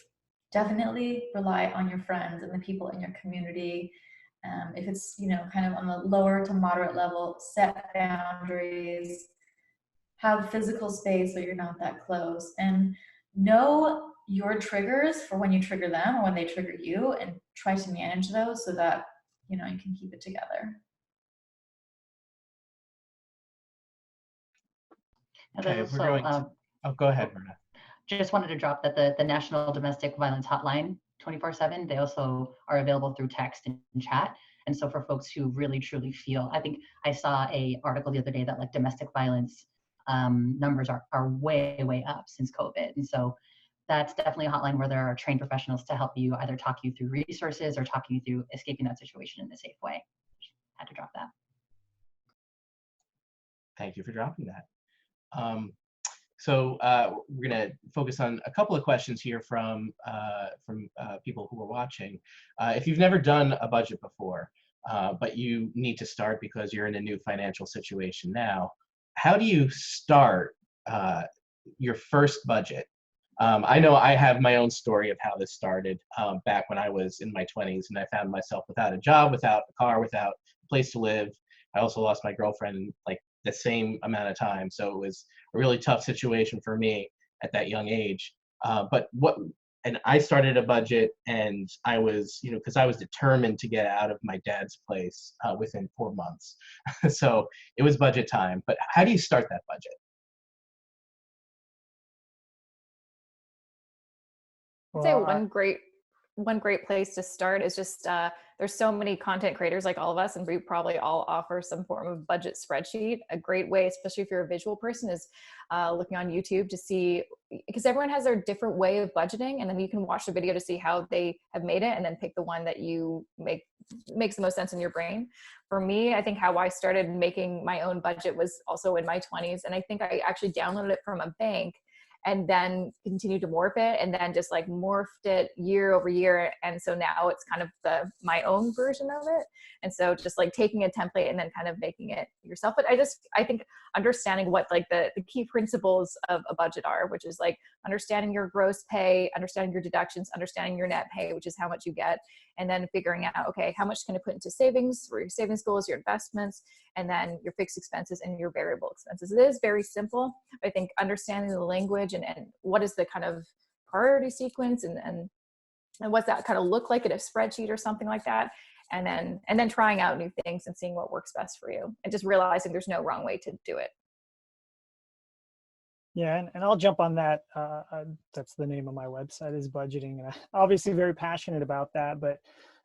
Definitely rely on your friends and the people in your community If it's, you know, kind of on the lower to moderate level, set boundaries, have physical space so you're not that close, and know your triggers for when you trigger them or when they trigger you, and try to manage those so that, you know, you can keep it together. Okay, we're going to, oh, go ahead, Berna. Just wanted to drop that the National Domestic Violence Hotline 24/7, they also are available through text and chat. And so for folks who really truly feel, I think I saw a article the other day that like domestic violence numbers are way up since COVID. And so that's definitely a hotline where there are trained professionals to help you either talk you through resources or talk you through escaping that situation in a safe way. Had to drop that. Thank you for dropping that. So we're going to focus on a couple of questions here from people who are watching. If you've never done a budget before, but you need to start because you're in a new financial situation now, how do you start your first budget? I know I have my own story of how this started back when I was in my 20s, and I found myself without a job, without a car, without a place to live. I also lost my girlfriend in like the same amount of time, so it was a really tough situation for me at that young age. And I started a budget, and I was, you know, because I was determined to get out of my dad's place within 4 months. So it was budget time. But how do you start that budget? I'd say one great place to start is just there's so many content creators like all of us, and we probably all offer some form of budget spreadsheet. A great way, especially if you're a visual person, is looking on YouTube to see, because everyone has their different way of budgeting, and then you can watch the video to see how they have made it and then pick the one that you makes the most sense in your brain. For me, I think how I started making my own budget was also in my 20s, and I think I actually downloaded it from a bank and then continued to morph it, and then just like morphed it year over year. And so now it's kind of my own version of it. And so just like taking a template and then kind of making it yourself. But I think understanding what like the key principles of a budget are, which is like understanding your gross pay, understanding your deductions, understanding your net pay, which is how much you get, and then figuring out, okay, how much can I put into savings for your savings goals, your investments, and then your fixed expenses and your variable expenses. It is very simple. I think understanding the language and what is the kind of priority sequence and what's that kind of look like in a spreadsheet or something like that. And then trying out new things and seeing what works best for you, and just realizing there's no wrong way to do it. Yeah, and I'll jump on that. That's the name of my website, is budgeting. And I'm obviously very passionate about that. But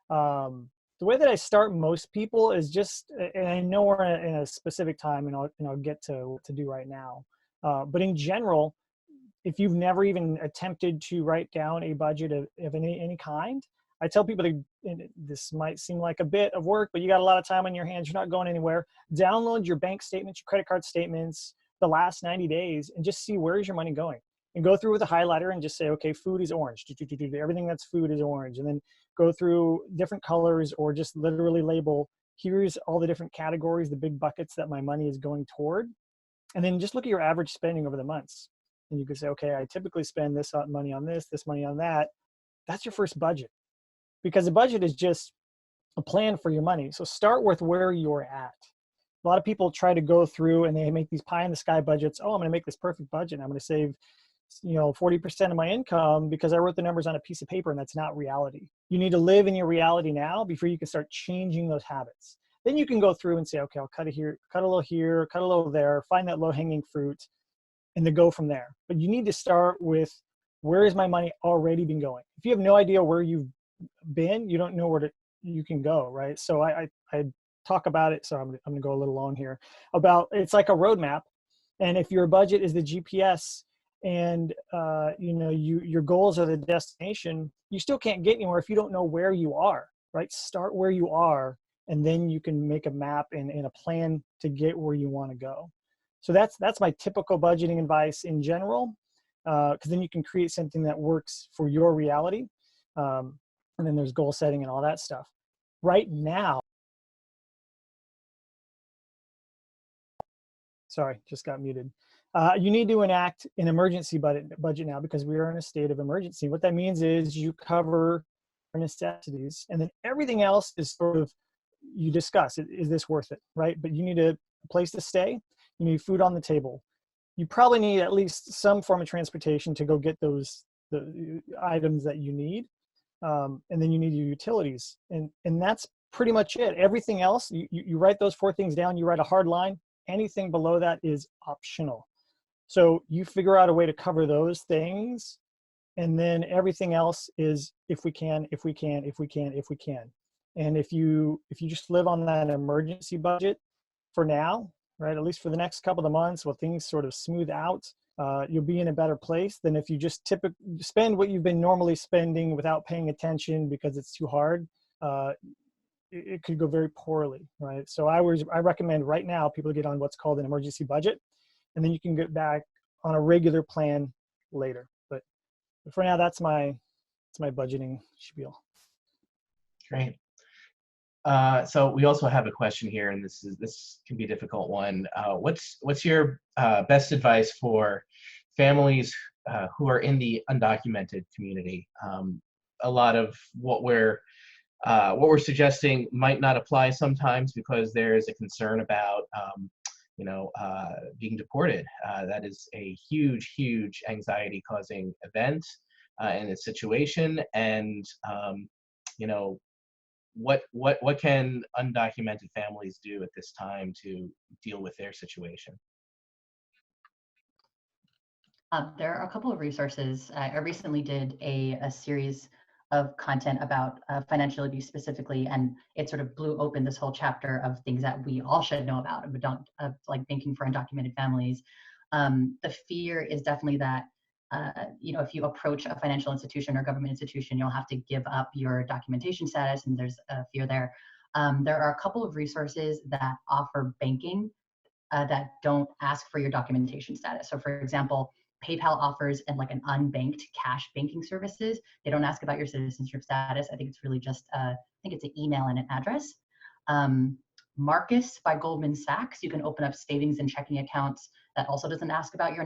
the way that I start most people is just, and I know we're in a specific time, and I'll get to what to do right now. But in general, if you've never even attempted to write down a budget of any kind, I tell people this might seem like a bit of work, but you got a lot of time on your hands. You're not going anywhere. Download your bank statements, your credit card statements, the last 90 days, and just see where is your money going. And go through with a highlighter and just say, okay, food is orange. Everything that's food is orange. And then go through different colors, or just literally label, here's all the different categories, the big buckets that my money is going toward. And then just look at your average spending over the months. And you can say, okay, I typically spend this money on this money on that. That's your first budget. Because a budget is just a plan for your money. So start with where you're at. A lot of people try to go through and they make these pie in the sky budgets. Oh, I'm going to make this perfect budget, and I'm going to save, 40% of my income because I wrote the numbers on a piece of paper, and that's not reality. You need to live in your reality now before you can start changing those habits. Then you can go through and say, okay, I'll cut it here, cut a little here, cut a little there, find that low hanging fruit, and then go from there. But you need to start with, where has my money already been going? If you have no idea where you've been, you don't know where you can go, right? So I talk about it. So I'm going to go a little long here about, it's like a roadmap. And if your budget is the GPS and your goals are the destination, you still can't get anywhere if you don't know where you are, right? Start where you are, and then you can make a map and a plan to get where you want to go. So that's my typical budgeting advice in general, because then you can create something that works for your reality. And then there's goal setting and all that stuff. Right now, sorry, just got muted. You need to enact an emergency budget now, because we are in a state of emergency. What that means is you cover necessities, and then everything else is sort of you discuss, is this worth it, right? But you need a place to stay, you need food on the table. You probably need at least some form of transportation to go get the items that you need. And then you need your utilities. And that's pretty much it. Everything else, you write those 4 things down, you write a hard line, anything below that is optional. So you figure out a way to cover those things. And then everything else is if we can. And if you just live on that emergency budget for now, right, at least for the next couple of months, while things sort of smooth out, you'll be in a better place than if you just spend what you've been normally spending without paying attention because it's too hard. It could go very poorly, right? So I recommend right now people get on what's called an emergency budget, and then you can get back on a regular plan later. But for now, that's my budgeting spiel. Great. So we also have a question here, and this can be a difficult one. What's your best advice for families who are in the undocumented community? A lot of what we're suggesting might not apply sometimes because there is a concern about being deported. That is a huge anxiety-causing event in a situation, and what can undocumented families do at this time to deal with their situation? There are a couple of resources. I recently did a series of content about financial abuse specifically, and it sort of blew open this whole chapter of things that we all should know about, like banking for undocumented families. The fear is definitely that if you approach a financial institution or government institution, you'll have to give up your documentation status, and there's a fear there. There are a couple of resources that offer banking that don't ask for your documentation status. So for example, PayPal offers like an unbanked cash banking services. They don't ask about your citizenship status. I think it's really just, I think it's an email and an address. Marcus by Goldman Sachs, you can open up savings and checking accounts that also doesn't ask about your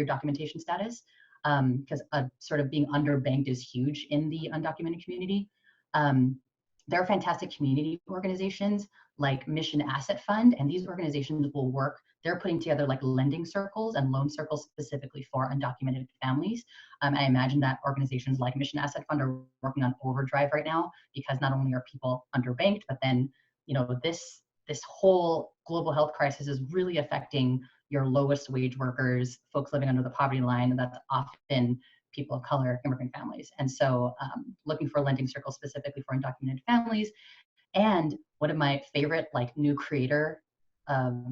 documentation status, because sort of being underbanked is huge in the undocumented community. There are fantastic community organizations like Mission Asset Fund, and these organizations will work. They're putting together like lending circles and loan circles specifically for undocumented families. I imagine that organizations like Mission Asset Fund are working on overdrive right now because not only are people underbanked, but then this whole global health crisis is really affecting your lowest wage workers, folks living under the poverty line, and that's often people of color, immigrant families. And so looking for a lending circle specifically for undocumented families. And one of my favorite new creator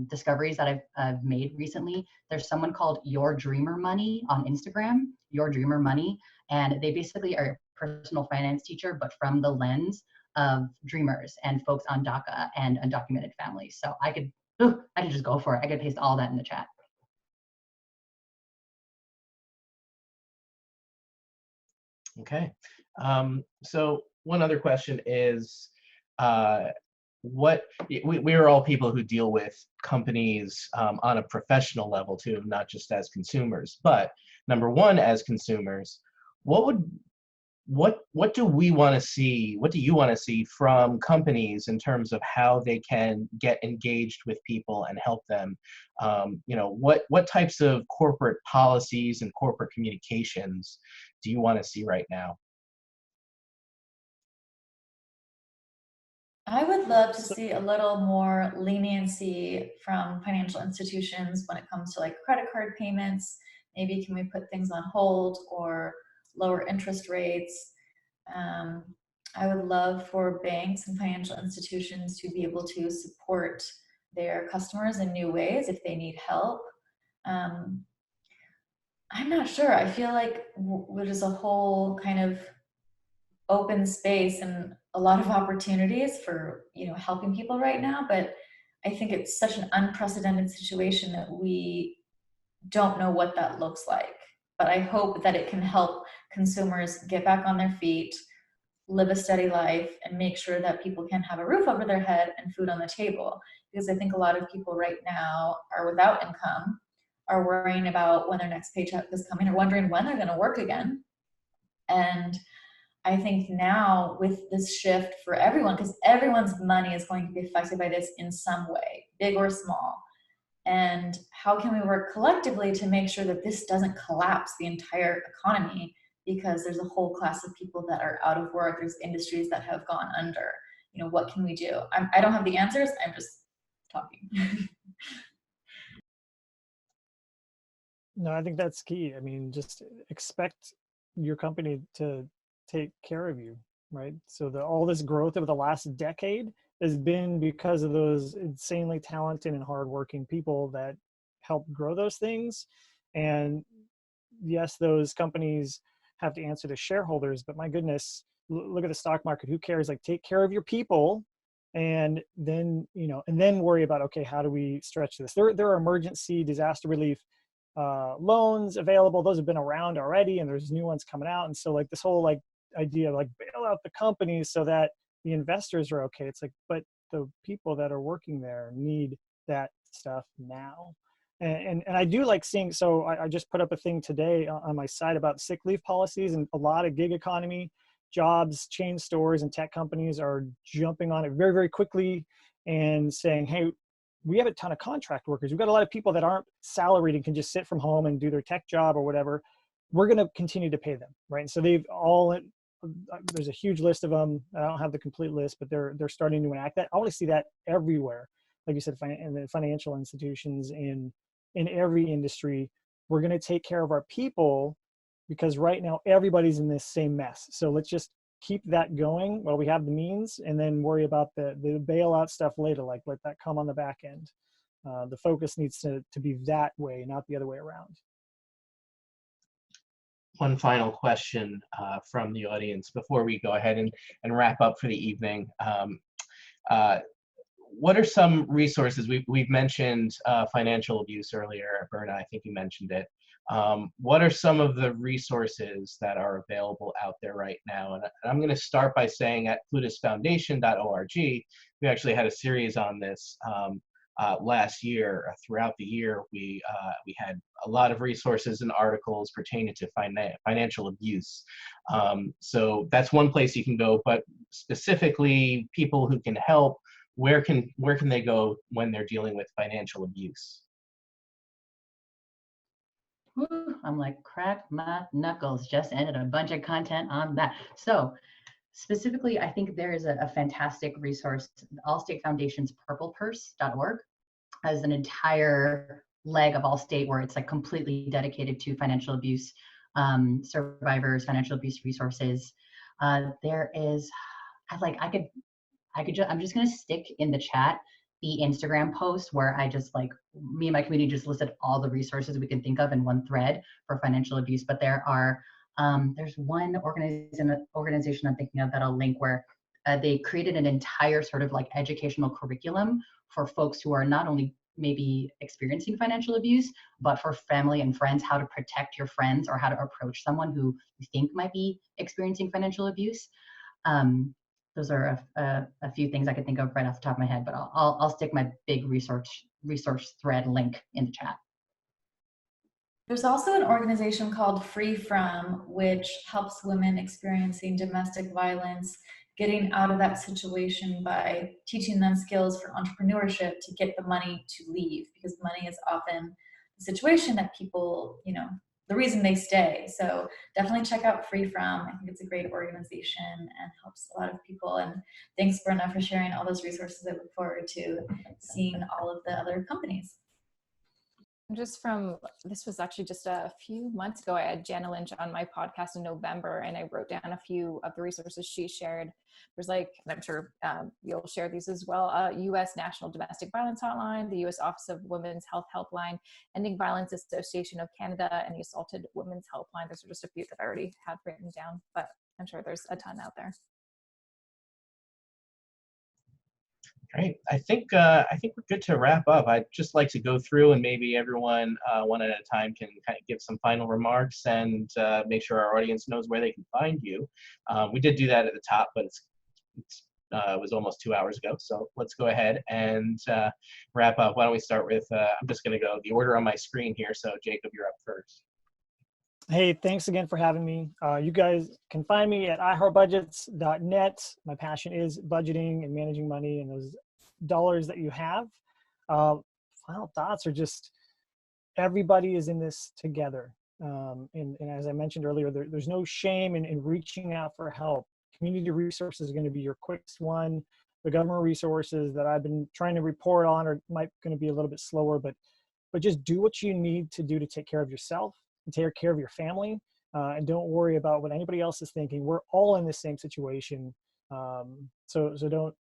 discoveries that I've made recently, there's someone called Your Dreamer Money on Instagram, Your Dreamer Money. And they basically are a personal finance teacher, but from the lens of dreamers and folks on DACA and undocumented families. So I could just go for it. I could paste all that in the chat. Okay. So one other question is, we are all people who deal with companies on a professional level too, not just as consumers. But number one, as consumers, what do we want to see? What do you want to see from companies in terms of how they can get engaged with people and help them? What types of corporate policies and corporate communications do you want to see right now? I would love to see a little more leniency from financial institutions when it comes to like credit card payments. Maybe can we put things on hold or lower interest rates? I would love for banks and financial institutions to be able to support their customers in new ways if they need help. I'm not sure. I feel like there's a whole kind of open space and a lot of opportunities for helping people right now, but I think it's such an unprecedented situation that we don't know what that looks like. But I hope that it can help consumers get back on their feet, live a steady life, and make sure that people can have a roof over their head and food on the table. Because I think a lot of people right now are without income, are worrying about when their next paycheck is coming, or wondering when they're going to work again. And I think now with this shift for everyone, because everyone's money is going to be affected by this in some way, big or small. And how can we work collectively to make sure that this doesn't collapse the entire economy, because there's a whole class of people that are out of work, there's industries that have gone under. You know, what can we do? I don't have the answers, I'm just talking. No, I think that's key. I mean, just expect your company to take care of you, right? So all this growth over the last decade has been because of those insanely talented and hardworking people that help grow those things. And yes, those companies have to answer to shareholders, but my goodness, look at the stock market. Who cares? Like, take care of your people, and then, you know, and then worry about, okay, how do we stretch this? There are emergency disaster relief loans available. Those have been around already, and there's new ones coming out. And so, like, this whole like idea of like bail out the companies so that the investors are okay. It's like, but the people that are working there need that stuff now. And I do like seeing, so I just put up a thing today on my site about sick leave policies, and a lot of gig economy jobs, chain stores and tech companies are jumping on it very, very quickly and saying, hey, we have a ton of contract workers. We've got a lot of people that aren't salaried and can just sit from home and do their tech job or whatever. We're going to continue to pay them, right? And so they've all, there's a huge list of them. I don't have the complete list, but they're starting to enact that. I want to see that everywhere. Like you said, in the financial institutions, in every industry. We're going to take care of our people, because right now everybody's in this same mess. So let's just keep that going while we have the means, and then worry about the bailout stuff later. Like, let that come on the back end. The focus needs to be that way, not the other way around. One final question from the audience before we go ahead and wrap up for the evening. What are some resources? We've mentioned financial abuse earlier. Berna, I think you mentioned it. What are some of the resources that are available out there right now? And I'm going to start by saying at plutusfoundation.org, we actually had a series on this last year. Throughout the year, we had a lot of resources and articles pertaining to financial abuse. So that's one place you can go, but specifically people who can help, where can they go when they're dealing with financial abuse? Whew, I'm like, crack my knuckles, just ended a bunch of content on that. So specifically, I think there is a fantastic resource. Allstate Foundation's purplepurse.org has an entire leg of Allstate where it's like completely dedicated to financial abuse survivors, financial abuse resources. There is, I'm just going to stick in the chat the Instagram post where I just like, me and my community just listed all the resources we can think of in one thread for financial abuse. But there are, there's one organization I'm thinking of that I'll link where they created an entire sort of like educational curriculum for folks who are not only maybe experiencing financial abuse, but for family and friends, how to protect your friends or how to approach someone who you think might be experiencing financial abuse. Those are a few things I could think of right off the top of my head, but I'll stick my big resource thread link in the chat. There's also an organization called Free From, which helps women experiencing domestic violence getting out of that situation by teaching them skills for entrepreneurship to get the money to leave, because money is often the situation that people, you know, the reason they stay. So definitely check out Free From. I think it's a great organization and helps a lot of people. And thanks, Berna, for sharing all those resources. I look forward to seeing all of the other companies. Just from, this was actually just a few months ago, I had Jana Lynch on my podcast in November, and I wrote down a few of the resources she shared. There's like, and I'm sure you'll share these as well, U.S. National Domestic Violence Hotline, the U.S. Office of Women's Health Helpline, Ending Violence Association of Canada, and the Assaulted Women's Helpline. Those are just a few that I already had written down, but I'm sure there's a ton out there. Great. I think we're good to wrap up. I'd just like to go through, and maybe everyone one at a time can kind of give some final remarks and make sure our audience knows where they can find you. We did do that at the top, but it was almost 2 hours ago. So let's go ahead and wrap up. Why don't we start with, I'm just going to go the order on my screen here. So Jacob, you're up first. Hey, thanks again for having me. You guys can find me at iheartbudgets.net. My passion is budgeting and managing money and those dollars that you have. Uh, Final thoughts are just everybody is in this together. And as I mentioned earlier, there's no shame in reaching out for help. Community resources is going to be your quickest one. The government resources that I've been trying to report on are might going to be a little bit slower, but just do what you need to do to take care of yourself and take care of your family, and don't worry about what anybody else is thinking. We're all in the same situation, so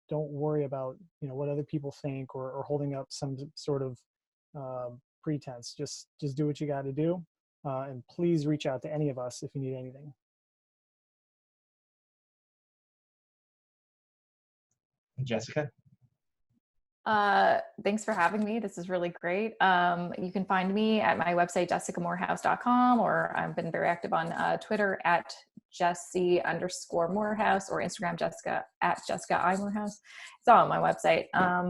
don't worry about what other people think or holding up some sort of pretense. Just do what you got to do, and please reach out to any of us if you need anything. Jessica? Thanks for having me. This is really great. You can find me at my website, jessicamoorhouse.com, or I've been very active on Twitter at Jessie_Moorhouse, or Instagram Jessica I Moorhouse. It's all on my website.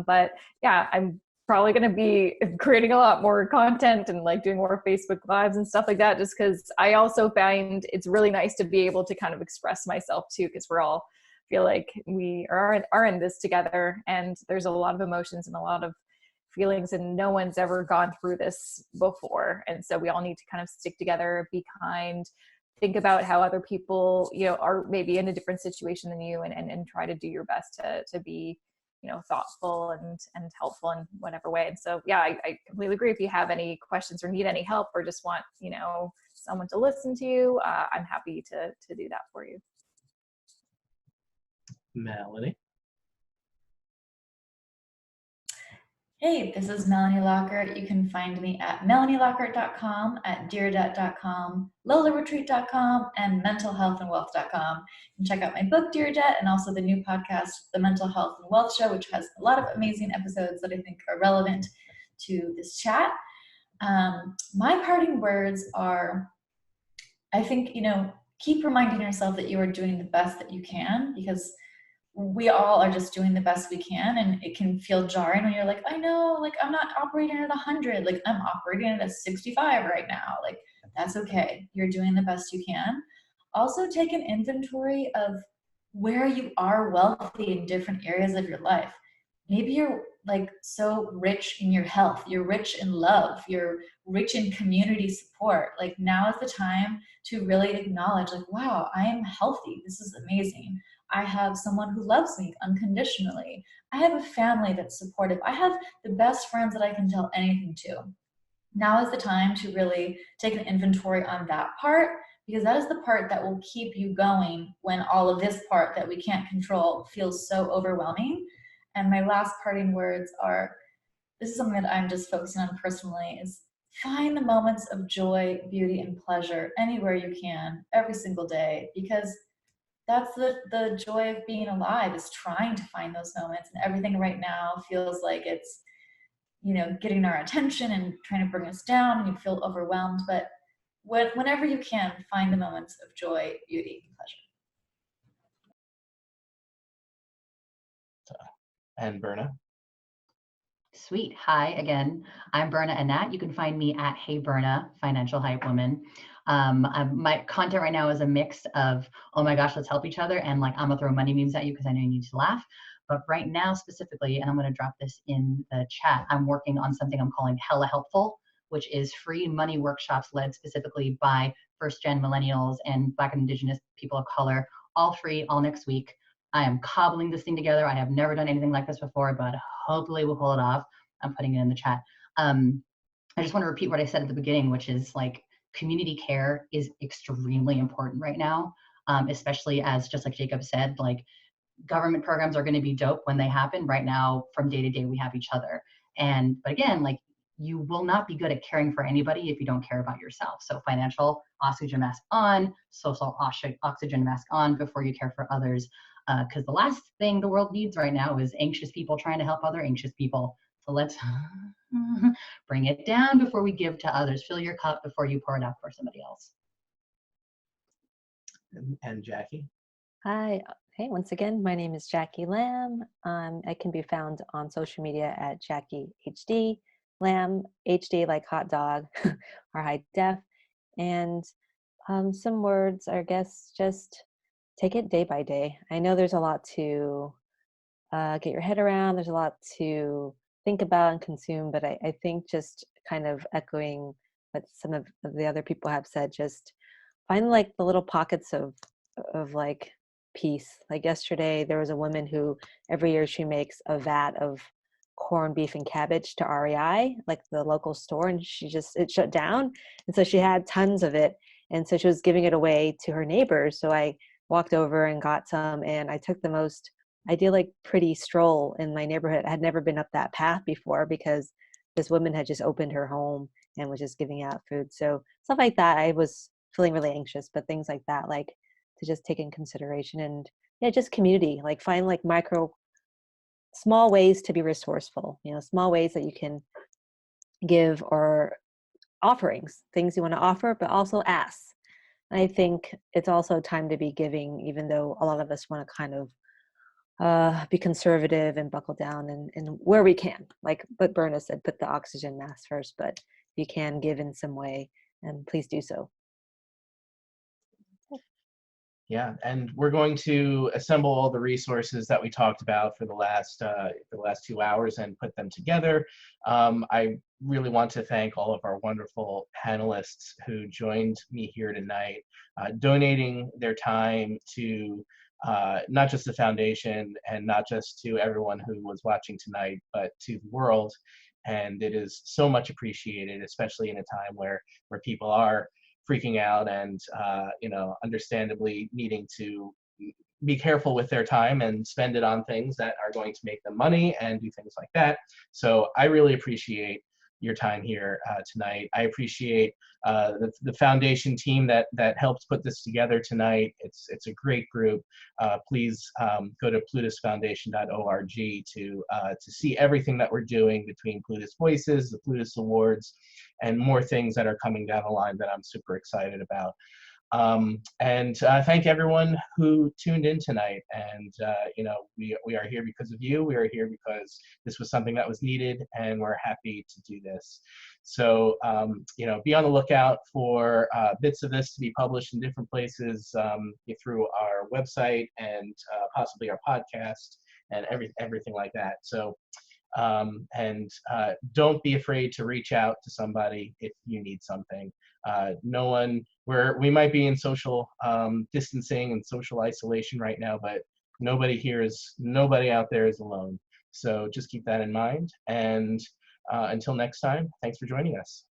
But yeah, I'm probably going to be creating a lot more content and like doing more Facebook Lives and stuff like that, just because I also find it's really nice to be able to kind of express myself too, because we're all feel like we are in this together, and there's a lot of emotions and a lot of feelings, and no one's ever gone through this before, and so we all need to kind of stick together, be kind, think about how other people are maybe in a different situation than you, and try to do your best to be thoughtful and helpful in whatever way. And so yeah, I completely agree. If you have any questions or need any help or just want someone to listen to you, I'm happy to do that for you. Melanie? Hey, this is Melanie Lockert. You can find me at melanielockert.com, at deardebt.com, lolaretreat.com, and mentalhealthandwealth.com. And check out my book, Dear Debt, and also the new podcast, The Mental Health and Wealth Show, which has a lot of amazing episodes that I think are relevant to this chat. My parting words are, I think, keep reminding yourself that you are doing the best that you can, because we all are just doing the best we can, and it can feel jarring when you're like, I know, like I'm not operating at 100, like I'm operating at a 65 right now. Like that's okay. You're doing the best you can. Also take an inventory of where you are wealthy in different areas of your life. Maybe you're like so rich in your health, you're rich in love, you're rich in community support. Like now is the time to really acknowledge, like, wow, I am healthy. This is amazing. I have someone who loves me unconditionally. I have a family that's supportive. I have the best friends that I can tell anything to. Now is the time to really take an inventory on that part, because that is the part that will keep you going when all of this part that we can't control feels so overwhelming. And my last parting words are, this is something that I'm just focusing on personally, is find the moments of joy, beauty, and pleasure anywhere you can, every single day, because that's the joy of being alive, is trying to find those moments. And everything right now feels like it's, getting our attention and trying to bring us down, and you feel overwhelmed. But whenever you can, find the moments of joy, beauty, and pleasure. And Berna? Sweet. Hi again. I'm Berna Anat. You can find me at Hey Berna, Financial Hype Woman. My content right now is a mix of, oh my gosh, let's help each other, and like, I'm gonna throw money memes at you because I know you need to laugh. But right now specifically, and I'm gonna drop this in the chat, I'm working on something I'm calling Hella Helpful, which is free money workshops led specifically by first-gen millennials and Black and Indigenous people of color, all free, all next week. I am cobbling this thing together. I have never done anything like this before, but hopefully we'll pull it off. I'm putting it in the chat. I just want to repeat what I said at the beginning, which is like, community care is extremely important right now, especially as, just like Jacob said, like government programs are going to be dope when they happen. Right now, from day to day, we have each other. But again, like, you will not be good at caring for anybody if you don't care about yourself. So financial oxygen mask on, social oxygen mask on before you care for others. Because the last thing the world needs right now is anxious people trying to help other anxious people. So let's bring it down before we give to others. Fill your cup before you pour it out for somebody else. And Jackie? Hi. Hey, once again, my name is Jackie Lamb. I can be found on social media at Jackie HD. Lamb, HD like hot dog or high def. And Some words, I guess, just take it day by day. I know there's a lot to get your head around. There's a lot to think about and consume, but I think just kind of echoing what some of the other people have said, just find like the little pockets of like peace. Like yesterday, there was a woman who every year she makes a vat of corned beef and cabbage to REI, like the local store, and it shut down. And so she had tons of it. And so she was giving it away to her neighbors. So I walked over and got some, and I took the most idyllic, pretty stroll in my neighborhood. I had never been up that path before because this woman had just opened her home and was just giving out food. So stuff like that, I was feeling really anxious, but things like that, like to just take in consideration. And yeah, just community, like find like small ways to be resourceful, small ways that you can give, or offerings, things you want to offer, but also ask. And I think it's also time to be giving, even though a lot of us want to kind of be conservative and buckle down and where we can, like what Berna said, put the oxygen mask first, but if you can give in some way, and please do so. Yeah, and we're going to assemble all the resources that we talked about for the last 2 hours and put them together. I really want to thank all of our wonderful panelists who joined me here tonight, donating their time to not just the foundation and not just to everyone who was watching tonight, but to the world. And it is so much appreciated, especially in a time where people are freaking out and understandably needing to be careful with their time and spend it on things that are going to make them money and do things like that. So I really appreciate your time here tonight. I appreciate the foundation team that helped put this together tonight. It's a great group. Please go to plutusfoundation.org to see everything that we're doing between Plutus Voices, the Plutus Awards, and more things that are coming down the line that I'm super excited about. And thank everyone who tuned in tonight. And we are here because of you. We are here because this was something that was needed, and we're happy to do this. So be on the lookout for bits of this to be published in different places through our website and possibly our podcast and everything like that. So don't be afraid to reach out to somebody if you need something. We might be in social distancing and social isolation right now, but nobody out there is alone. So just keep that in mind. And until next time, thanks for joining us.